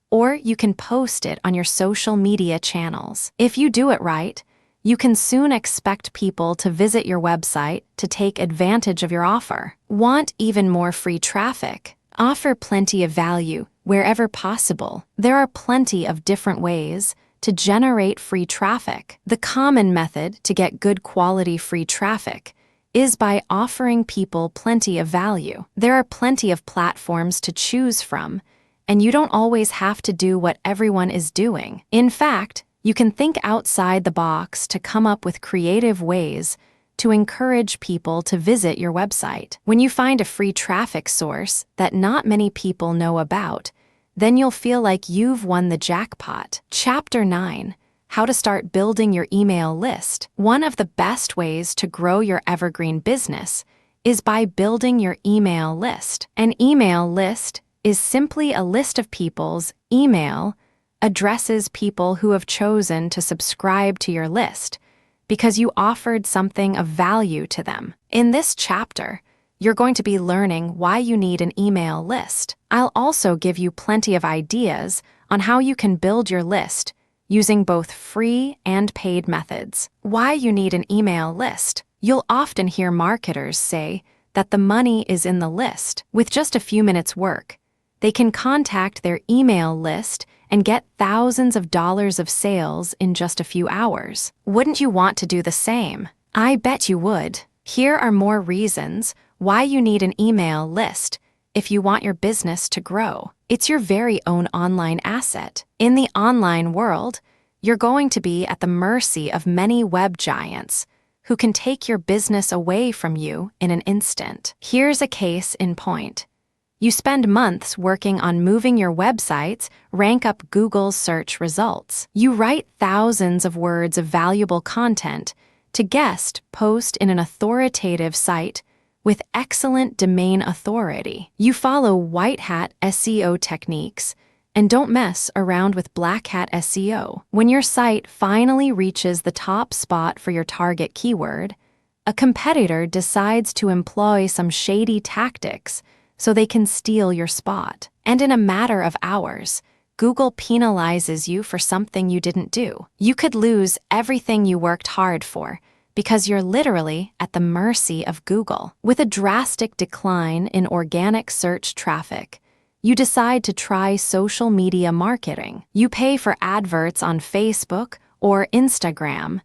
or you can post it on your social media channels. If you do it right, you can soon expect people to visit your website to take advantage of your offer. Want even more free traffic? Offer plenty of value wherever possible. There are plenty of different ways to generate free traffic. The common method to get good quality free traffic is by offering people plenty of value. There are plenty of platforms to choose from, and you don't always have to do what everyone is doing. In fact, you can think outside the box to come up with creative ways to encourage people to visit your website. When you find a free traffic source that not many people know about, then you'll feel like you've won the jackpot. Chapter 9. How to start building your email list. One of the best ways to grow your evergreen business is by building your email list. An email list is simply a list of people's email addresses, people who have chosen to subscribe to your list because you offered something of value to them. In this chapter, you're going to be learning why you need an email list. I'll also give you plenty of ideas on how you can build your list using both free and paid methods. Why you need an email list. You'll often hear marketers say that the money is in the list. With just a few minutes' work, they can contact their email list and get thousands of dollars of sales in just a few hours. Wouldn't you want to do the same? I bet you would. Here are more reasons why you need an email list if you want your business to grow. It's your very own online asset. In the online world, you're going to be at the mercy of many web giants who can take your business away from you in an instant. Here's a case in point. You spend months working on moving your websites rank up Google's search results. You write thousands of words of valuable content to guest post in an authoritative site with excellent domain authority. You follow white hat SEO techniques and don't mess around with black hat SEO. When your site finally reaches the top spot for your target keyword, a competitor decides to employ some shady tactics so they can steal your spot. And in a matter of hours, Google penalizes you for something you didn't do. You could lose everything you worked hard for because you're literally at the mercy of Google. With a drastic decline in organic search traffic, you decide to try social media marketing. You pay for adverts on Facebook or Instagram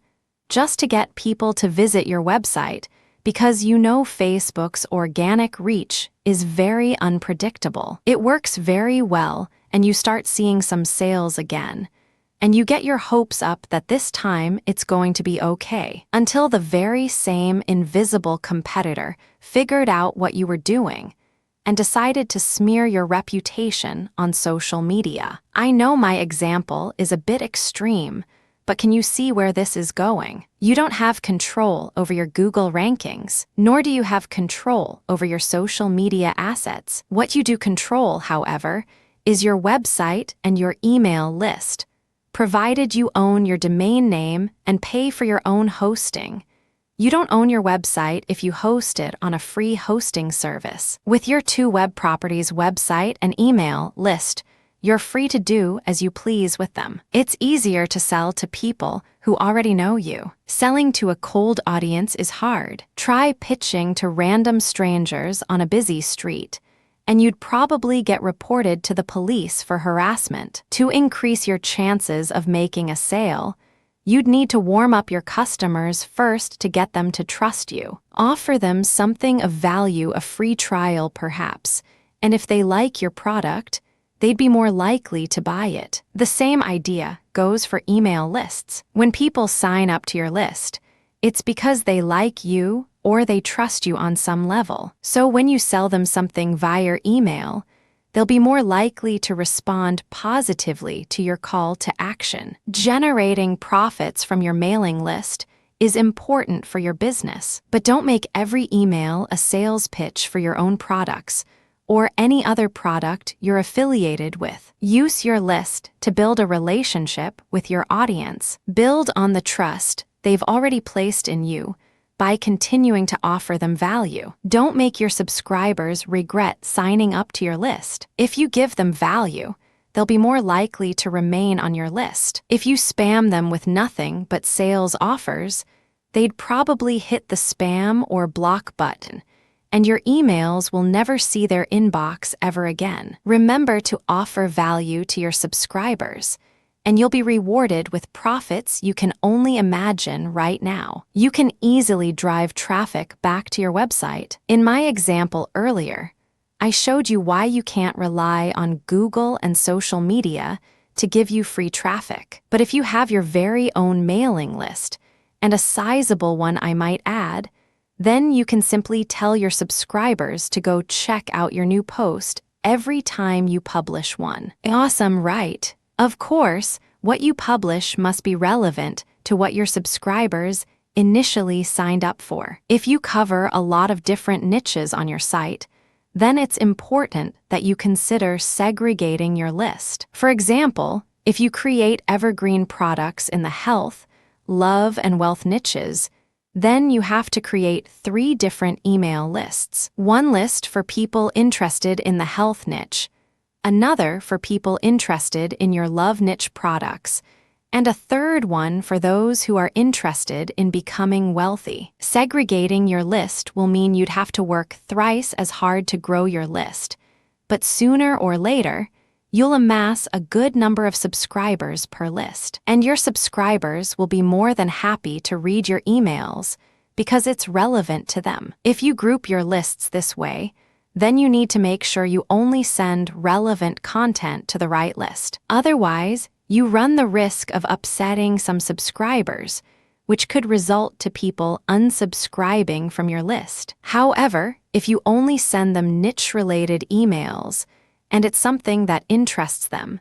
just to get people to visit your website because you know Facebook's organic reach is very unpredictable. It works very well, and you start seeing some sales again. And you get your hopes up that this time it's going to be okay, until the very same invisible competitor figured out what you were doing and decided to smear your reputation on social media. I know my example is a bit extreme, but can you see where this is going? You don't have control over your Google rankings, nor do you have control over your social media assets. What you do control, however, is your website and your email list, provided you own your domain name and pay for your own hosting. You don't own your website if you host it on a free hosting service. With your two web properties website and email list, you're free to do as you please with them. It's easier to sell to people who already know you. Selling to a cold audience is hard. Try pitching to random strangers on a busy street, and you'd probably get reported to the police for harassment. To increase your chances of making a sale, you'd need to warm up your customers first to get them to trust you. Offer them something of value, a free trial perhaps, and if they like your product, they'd be more likely to buy it. The same idea goes for email lists. When people sign up to your list, it's because they like you or they trust you on some level. So when you sell them something via email, they'll be more likely to respond positively to your call to action. Generating profits from your mailing list is important for your business, but don't make every email a sales pitch for your own products or any other product you're affiliated with. Use your list to build a relationship with your audience. Build on the trust they've already placed in you by continuing to offer them value. Don't make your subscribers regret signing up to your list. If you give them value, they'll be more likely to remain on your list. If you spam them with nothing but sales offers, they'd probably hit the spam or block button, and your emails will never see their inbox ever again. Remember to offer value to your subscribers, and you'll be rewarded with profits you can only imagine right now. You can easily drive traffic back to your website. In my example earlier, I showed you why you can't rely on Google and social media to give you free traffic. But if you have your very own mailing list, and a sizable one I might add, then you can simply tell your subscribers to go check out your new post every time you publish one. Awesome, right? Of course, what you publish must be relevant to what your subscribers initially signed up for. If you cover a lot of different niches on your site, then it's important that you consider segregating your list. For example, if you create evergreen products in the health, love, and wealth niches, then you have to create 3 different email lists. One list for people interested in the health niche, another for people interested in your love niche products, and a third one for those who are interested in becoming wealthy. Segregating your list will mean you'd have to work thrice as hard to grow your list, but sooner or later, you'll amass a good number of subscribers per list, and your subscribers will be more than happy to read your emails because it's relevant to them. If you group your lists this way, then you need to make sure you only send relevant content to the right list. Otherwise, you run the risk of upsetting some subscribers, which could result to people unsubscribing from your list. However, if you only send them niche-related emails, and it's something that interests them,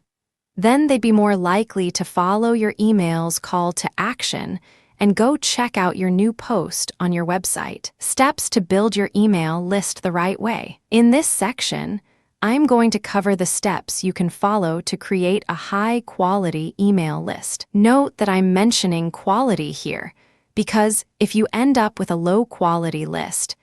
then they'd be more likely to follow your email's call to action and go check out your new post on your website. Steps to build your email list the right way. In this section, I'm going to cover the steps you can follow to create a high-quality email list. Note that I'm mentioning quality here, because if you end up with a low-quality list,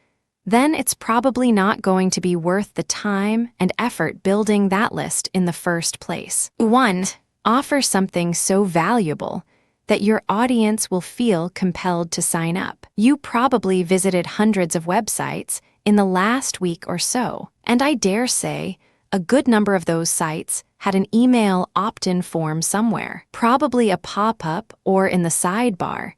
then it's probably not going to be worth the time and effort building that list in the first place. 1. Offer something so valuable that your audience will feel compelled to sign up. You probably visited hundreds of websites in the last week or so, and I dare say a good number of those sites had an email opt-in form somewhere, probably a pop-up or in the sidebar,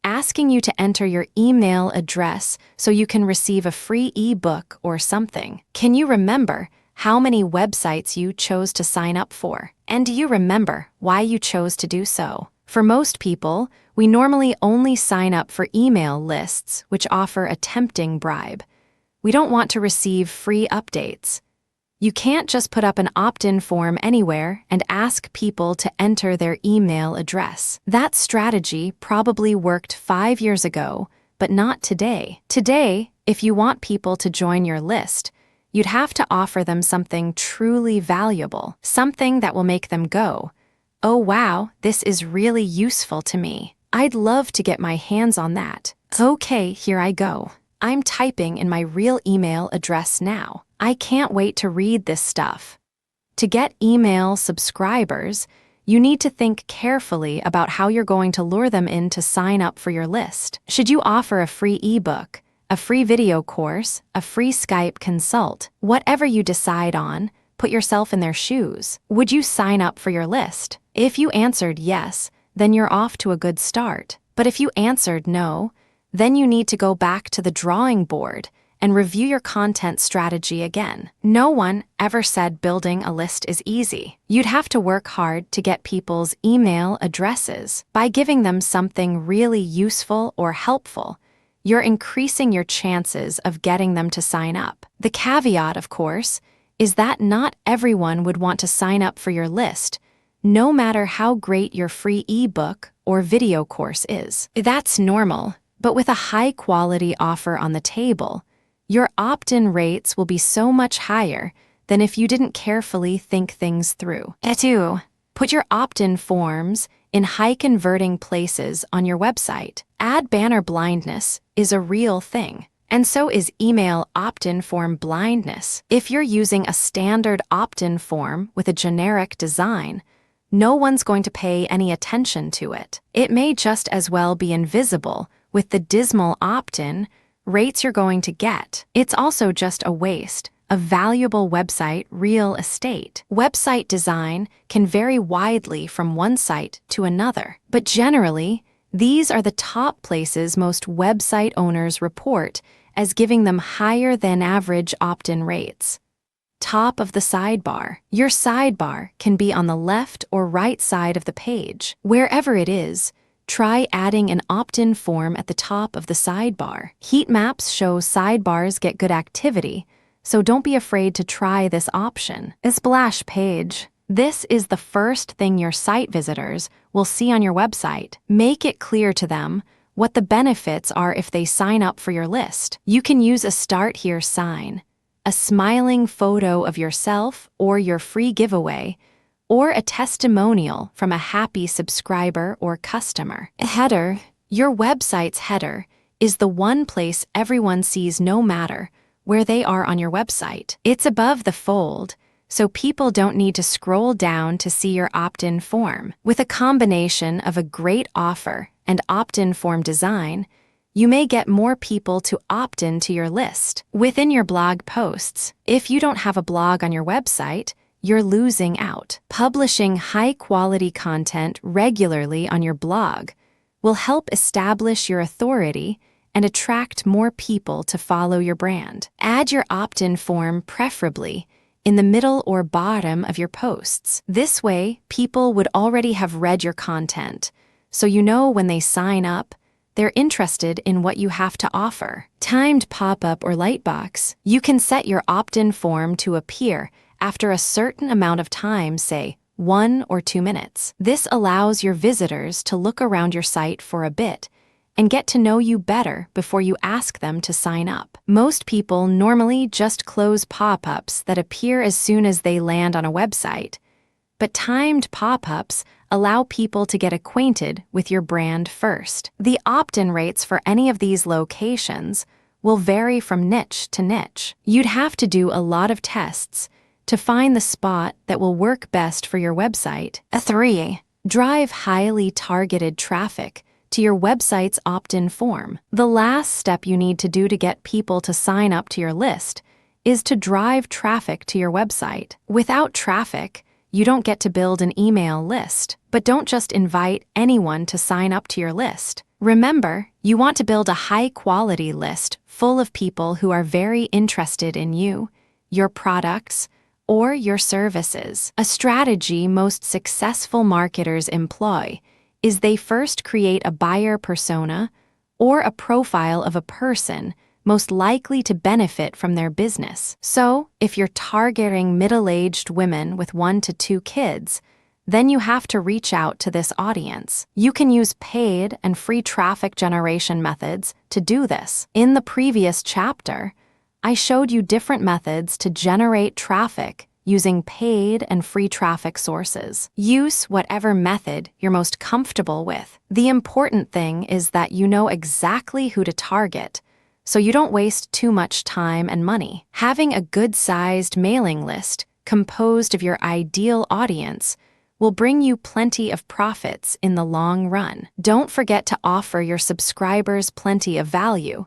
asking you to enter your email address so you can receive a free ebook or something. Can you remember how many websites you chose to sign up for? And do you remember why you chose to do so? For most people, we normally only sign up for email lists which offer a tempting bribe. We don't want to receive free updates. You can't just put up an opt-in form anywhere and ask people to enter their email address. That strategy probably worked 5 years ago, but not today. Today, if you want people to join your list, you'd have to offer them something truly valuable, something that will make them go, "Oh wow, this is really useful to me. I'd love to get my hands on that. Okay, here I go. I'm typing in my real email address now. I can't wait to read this stuff." To get email subscribers, you need to think carefully about how you're going to lure them in to sign up for your list. Should you offer a free ebook, a free video course, a free Skype consult? Whatever you decide on, put yourself in their shoes. Would you sign up for your list? If you answered yes, then you're off to a good start. But if you answered no, then you need to go back to the drawing board and review your content strategy again. No one ever said building a list is easy. You'd have to work hard to get people's email addresses. By giving them something really useful or helpful, you're increasing your chances of getting them to sign up. The caveat, of course, is that not everyone would want to sign up for your list, no matter how great your free ebook or video course is. That's normal, but with a high-quality offer on the table, your opt-in rates will be so much higher than if you didn't carefully think things through. 2. Put your opt-in forms in high-converting places on your website. Ad banner blindness is a real thing, and so is email opt-in form blindness. If you're using a standard opt-in form with a generic design, no one's going to pay any attention to it. It may just as well be invisible with the dismal opt-in rates you're going to get. It's also just a waste of valuable website real estate. Website design can vary widely from one site to another, but generally, these are the top places most website owners report as giving them higher than average opt-in rates. Top of the sidebar. Your sidebar can be on the left or right side of the page. Wherever it is, try adding an opt-in form at the top of the sidebar. Heat maps show sidebars get good activity, so don't be afraid to try this option. A splash page. This is the first thing your site visitors will see on your website. Make it clear to them what the benefits are if they sign up for your list. You can use a Start Here sign, a smiling photo of yourself or your free giveaway, or a testimonial from a happy subscriber or customer. A header. Your website's header is the one place everyone sees no matter where they are on your website. It's above the fold, so people don't need to scroll down to see your opt-in form. With a combination of a great offer and opt-in form design, you may get more people to opt in to your list. Within your blog posts, if you don't have a blog on your website, you're losing out. Publishing high-quality content regularly on your blog will help establish your authority and attract more people to follow your brand. Add your opt-in form preferably in the middle or bottom of your posts. This way, people would already have read your content, so you know when they sign up, they're interested in what you have to offer. Timed pop-up or lightbox. You can set your opt-in form to appear after a certain amount of time, say 1 or 2 minutes. This allows your visitors to look around your site for a bit and get to know you better before you ask them to sign up. Most people normally just close pop-ups that appear as soon as they land on a website, but timed pop-ups allow people to get acquainted with your brand first. The opt-in rates for any of these locations will vary from niche to niche. You'd have to do a lot of tests to find the spot that will work best for your website. 3. Drive highly targeted traffic to your website's opt-in form. The last step you need to do to get people to sign up to your list is to drive traffic to your website. Without traffic, you don't get to build an email list. But don't just invite anyone to sign up to your list. Remember, you want to build a high-quality list full of people who are very interested in you, your products, or your services. A strategy most successful marketers employ is they first create a buyer persona or a profile of a person most likely to benefit from their business. So, if you're targeting middle-aged women with 1 to 2 kids, then you have to reach out to this audience. You can use paid and free traffic generation methods to do this. In the previous chapter, I showed you different methods to generate traffic using paid and free traffic sources. Use whatever method you're most comfortable with. The important thing is that you know exactly who to target, so you don't waste too much time and money. Having a good-sized mailing list composed of your ideal audience will bring you plenty of profits in the long run. Don't forget to offer your subscribers plenty of value,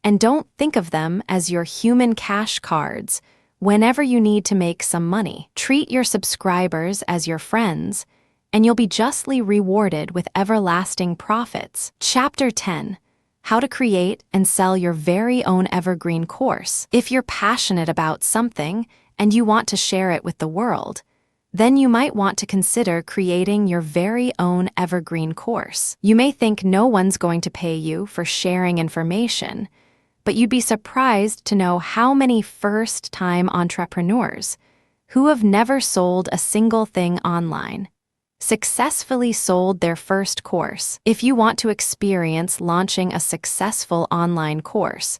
and don't think of them as your human cash cards whenever you need to make some money. Treat your subscribers as your friends, and you'll be justly rewarded with everlasting profits. Chapter 10. How to create and sell your very own evergreen course. If you're passionate about something and you want to share it with the world, then you might want to consider creating your very own evergreen course. You may think no one's going to pay you for sharing information, but you'd be surprised to know how many first-time entrepreneurs who have never sold a single thing online successfully sold their first course. If you want to experience launching a successful online course,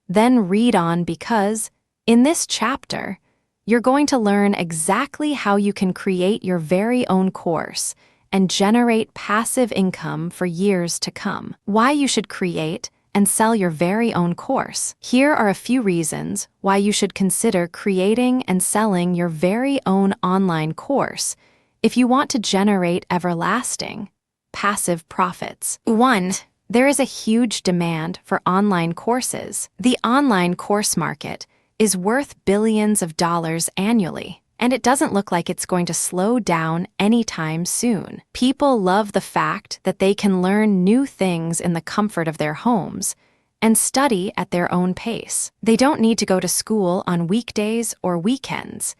then read on, because in this chapter, you're going to learn exactly how you can create your very own course and generate passive income for years to come. Why you should create and sell your very own course. Here are a few reasons why you should consider creating and selling your very own online course if you want to generate everlasting, passive profits. 1. There is a huge demand for online courses. The online course market is worth billions of dollars annually, and it doesn't look like it's going to slow down anytime soon. People love the fact that they can learn new things in the comfort of their homes and study at their own pace. They don't need to go to school on weekdays or weekends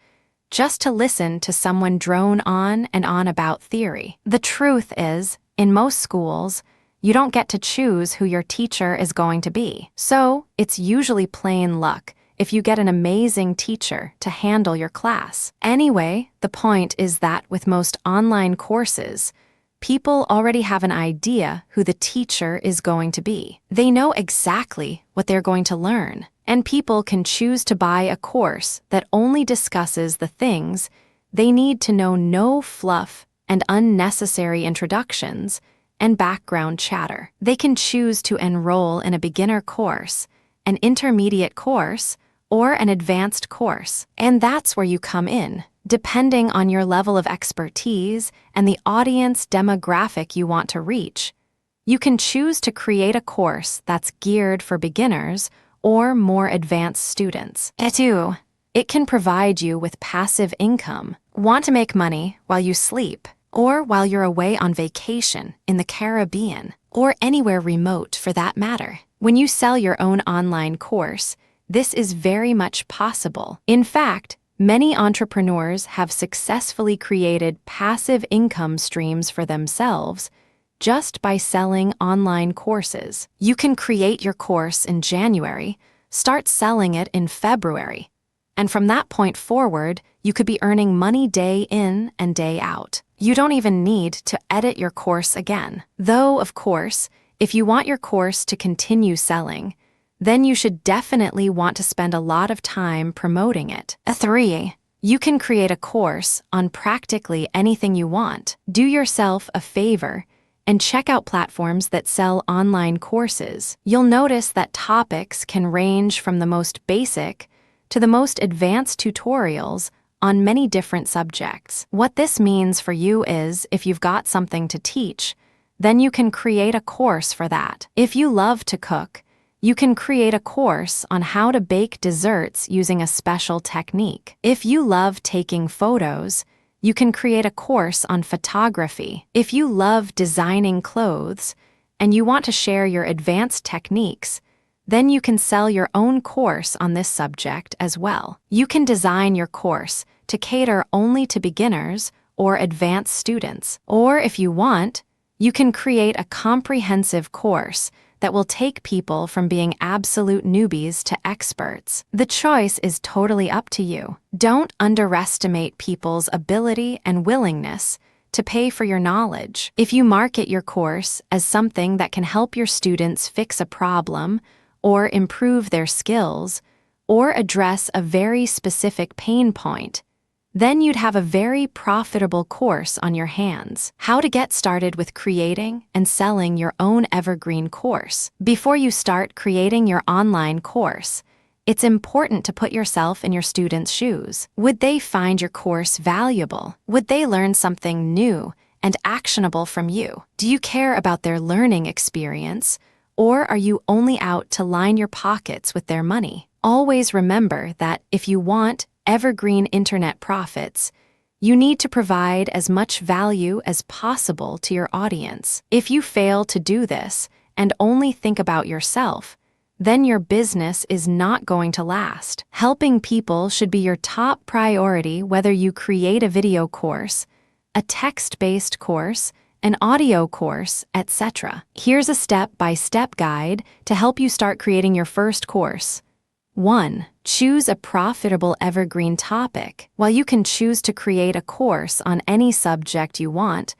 just to listen to someone drone on and on about theory. The truth is, in most schools, you don't get to choose who your teacher is going to be. So, it's usually plain luck if you get an amazing teacher to handle your class. Anyway, the point is that with most online courses, people already have an idea who the teacher is going to be. They know exactly what they're going to learn, and people can choose to buy a course that only discusses the things they need to know. No fluff and unnecessary introductions and background chatter. They can choose to enroll in a beginner course, an intermediate course, or an advanced course. And that's where you come in, depending on your level of expertise and the audience demographic you want to reach. You can choose to create a course that's geared for beginners or more advanced students. 2. It can provide you with passive income. Want to make money while you sleep, or while you're away on vacation in the Caribbean, or anywhere remote for that matter? When you sell your own online course, this is very much possible. In fact, many entrepreneurs have successfully created passive income streams for themselves just by selling online courses. You can create your course in January, start selling it in February, and from that point forward, you could be earning money day in and day out. You don't even need to edit your course again. Though, of course, if you want your course to continue selling, then you should definitely want to spend a lot of time promoting it. 3. You can create a course on practically anything you want. Do yourself a favor and check out platforms that sell online courses. You'll notice that topics can range from the most basic to the most advanced tutorials on many different subjects. What this means for you is, if you've got something to teach, then you can create a course for that. If you love to cook, You can create a course on how to bake desserts using a special technique. If you love taking photos, you can create a course on photography. If you love designing clothes and you want to share your advanced techniques, then you can sell your own course on this subject as well. You can design your course to cater only to beginners or advanced students. Or if you want, you can create a comprehensive course that will take people from being absolute newbies to experts. The choice is totally up to you. Don't underestimate people's ability and willingness to pay for your knowledge. If you market your course as something that can help your students fix a problem, or improve their skills, or address a very specific pain point, then you'd have a very profitable course on your hands. How to get started with creating and selling your own evergreen course. Before you start creating your online course, it's important to put yourself in your students' shoes. Would they find your course valuable? Would they learn something new and actionable from you? Do you care about their learning experience, or are you only out to line your pockets with their money? Always remember that if you want evergreen internet profits, you need to provide as much value as possible to your audience. If you fail to do this and only think about yourself, then your business is not going to last. Helping people should be your top priority, whether you create a video course, a text-based course, an audio course, etc. Here's a step-by-step guide to help you start creating your first course. 1. Choose a profitable evergreen topic. While you can choose to create a course on any subject you want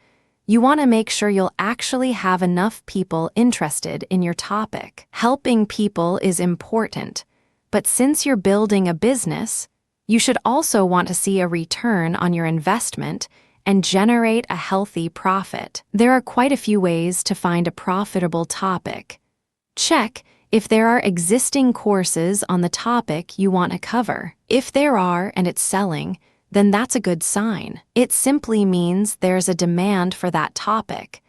to make sure you'll actually have enough people interested in your topic. Helping people is important, but since you're building a business, you should also want to see a return on your investment and generate a healthy profit. There are quite a few ways to find a profitable topic. Check if there are existing courses on the topic you want to cover. If there are and it's selling, then that's a good sign. It simply means there's a demand for that topic,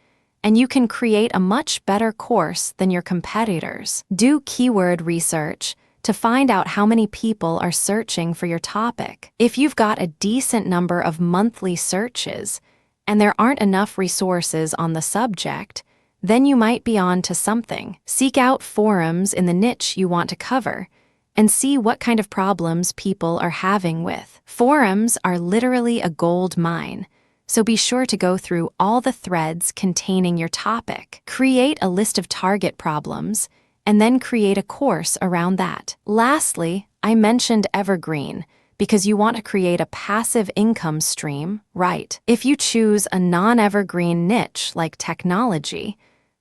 and you can create a much better course than your competitors. Do keyword research to find out how many people are searching for your topic. If you've got a decent number of monthly searches and there aren't enough resources on the subject, then you might be on to something. Seek out forums in the niche you want to cover and see what kind of problems people are having with. Forums are literally a gold mine, so be sure to go through all the threads containing your topic. Create a list of target problems and then create a course around that. Lastly, I mentioned evergreen because you want to create a passive income stream, right? If you choose a non-evergreen niche like technology,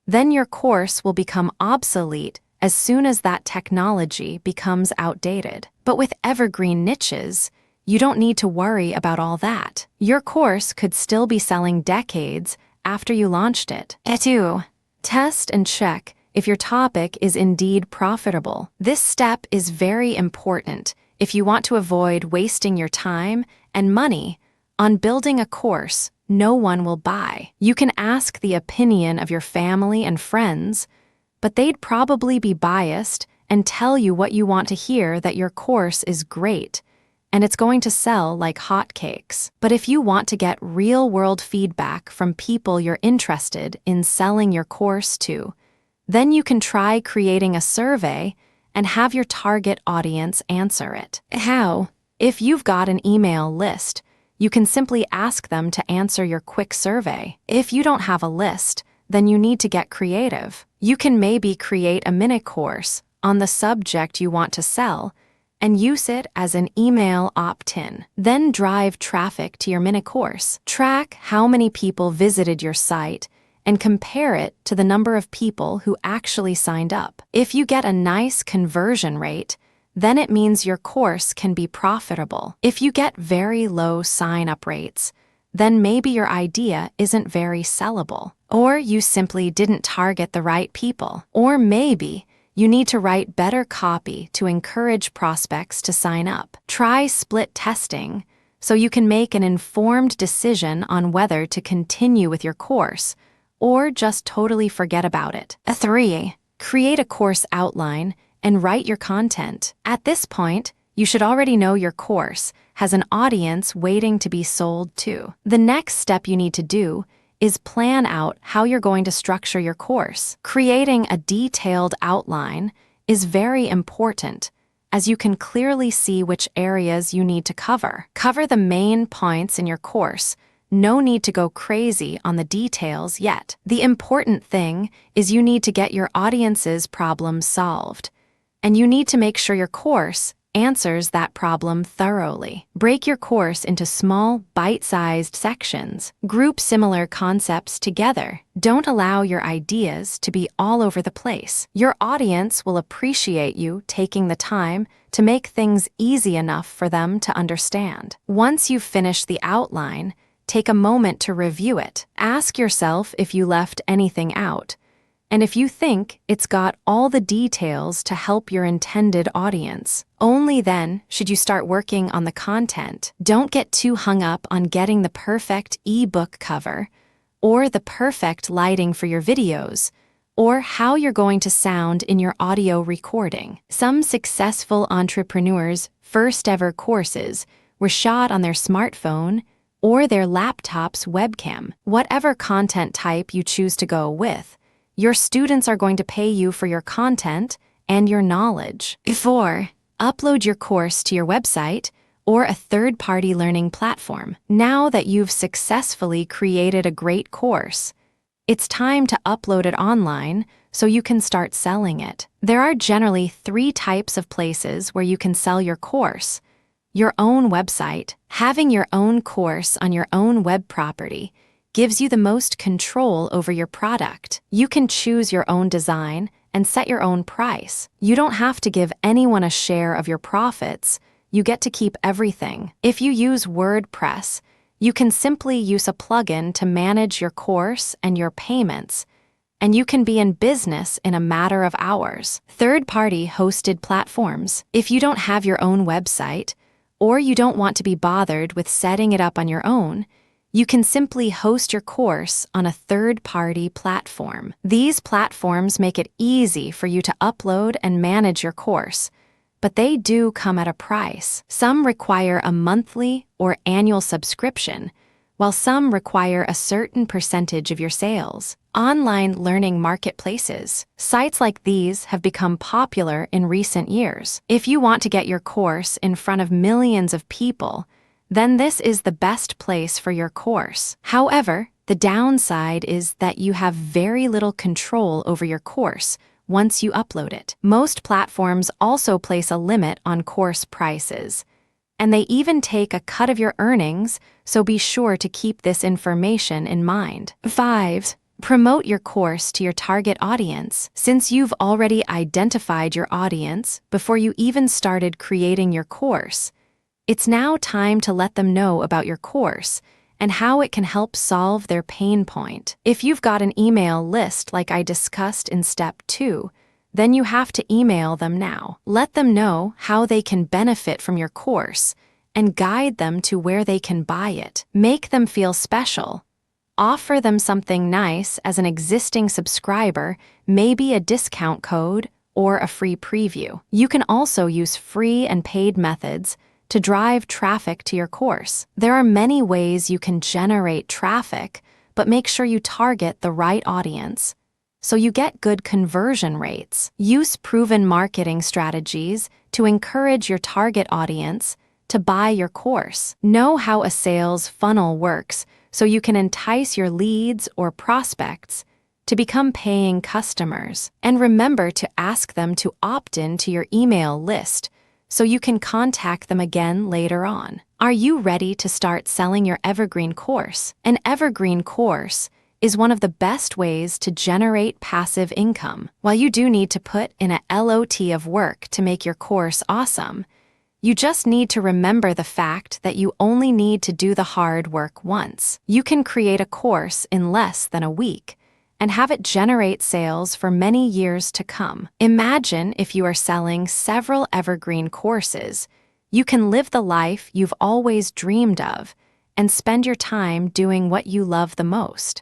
then your course will become obsolete as soon as that technology becomes outdated. But with evergreen niches, you don't need to worry about all that. Your course could still be selling decades after you launched it. 2. Test and check if your topic is indeed profitable. This step is very important if you want to avoid wasting your time and money on building a course no one will buy. You can ask the opinion of your family and friends, but they'd probably be biased and tell you what you want to hear, that your course is great and it's going to sell like hotcakes. But if you want to get real-world feedback from people you're interested in selling your course to, then you can try creating a survey and have your target audience answer it. How? If you've got an email list, you can simply ask them to answer your quick survey. If you don't have a list, then you need to get creative. You can maybe create a mini course on the subject you want to sell and use it as an email opt-in. Then drive traffic to your mini course. Track how many people visited your site and compare it to the number of people who actually signed up. If you get a nice conversion rate, then it means your course can be profitable. If you get very low sign-up rates, then maybe your idea isn't very sellable. Or you simply didn't target the right people. Or maybe you need to write better copy to encourage prospects to sign up. Try split testing so you can make an informed decision on whether to continue with your course or just totally forget about it. 3. create a course outline, and write your content. At this point, you should already know your course has an audience waiting to be sold to. The next step you need to do is plan out how you're going to structure your course. Creating a detailed outline is very important, as you can clearly see which areas you need to cover. Cover the main points in your course. No need to go crazy on the details yet. The important thing is you need to get your audience's problem solved, and you need to make sure your course answers that problem thoroughly. Break your course into small, bite-sized sections. Group similar concepts together. Don't allow your ideas to be all over the place. Your audience will appreciate you taking the time to make things easy enough for them to understand. Once you've finished the outline, take a moment to review it. Ask yourself if you left anything out, and if you think it's got all the details to help your intended audience. Only then should you start working on the content. Don't get too hung up on getting the perfect ebook cover, or the perfect lighting for your videos, or how you're going to sound in your audio recording. Some successful entrepreneurs' first ever courses were shot on their smartphone or their laptop's webcam. Whatever content type you choose to go with, your students are going to pay you for your content and your knowledge. 4. Upload your course to your website or a third-party learning platform. Now that you've successfully created a great course, it's time to upload it online so you can start selling it. There are generally 3 types of places where you can sell your course. Your own website. Having your own course on your own web property gives you the most control over your product. You can choose your own design and set your own price. You don't have to give anyone a share of your profits. You get to keep everything. If you use WordPress, you can simply use a plugin to manage your course and your payments, and you can be in business in a matter of hours. Third-party hosted platforms. If you don't have your own website, or you don't want to be bothered with setting it up on your own, you can simply host your course on a third-party platform. These platforms make it easy for you to upload and manage your course, but they do come at a price. Some require a monthly or annual subscription, while some require a certain percentage of your sales. Online learning marketplaces. Sites like these have become popular in recent years. If you want to get your course in front of millions of people, then this is the best place for your course. However, the downside is that you have very little control over your course once you upload it. Most platforms also place a limit on course prices, and they even take a cut of your earnings, so be sure to keep this information in mind. 5. Promote your course to your target audience. Since you've already identified your audience before you even started creating your course, it's now time to let them know about your course and how it can help solve their pain point. If you've got an email list like I discussed in Step 2, then you have to email them now. Let them know how they can benefit from your course and guide them to where they can buy it. Make them feel special. Offer them something nice as an existing subscriber, maybe a discount code or a free preview. You can also use free and paid methods to drive traffic to your course. There are many ways you can generate traffic, but make sure you target the right audience so you get good conversion rates. Use proven marketing strategies to encourage your target audience to buy your course. Know how a sales funnel works so you can entice your leads or prospects to become paying customers. And remember to ask them to opt in to your email list so you can contact them again later on. Are you ready to start selling your evergreen course? An evergreen course is one of the best ways to generate passive income. While you do need to put in a lot of work to make your course awesome, you just need to remember the fact that you only need to do the hard work once. You can create a course in less than a week and have it generate sales for many years to come. Imagine if you are selling several evergreen courses. You can live the life you've always dreamed of and spend your time doing what you love the most.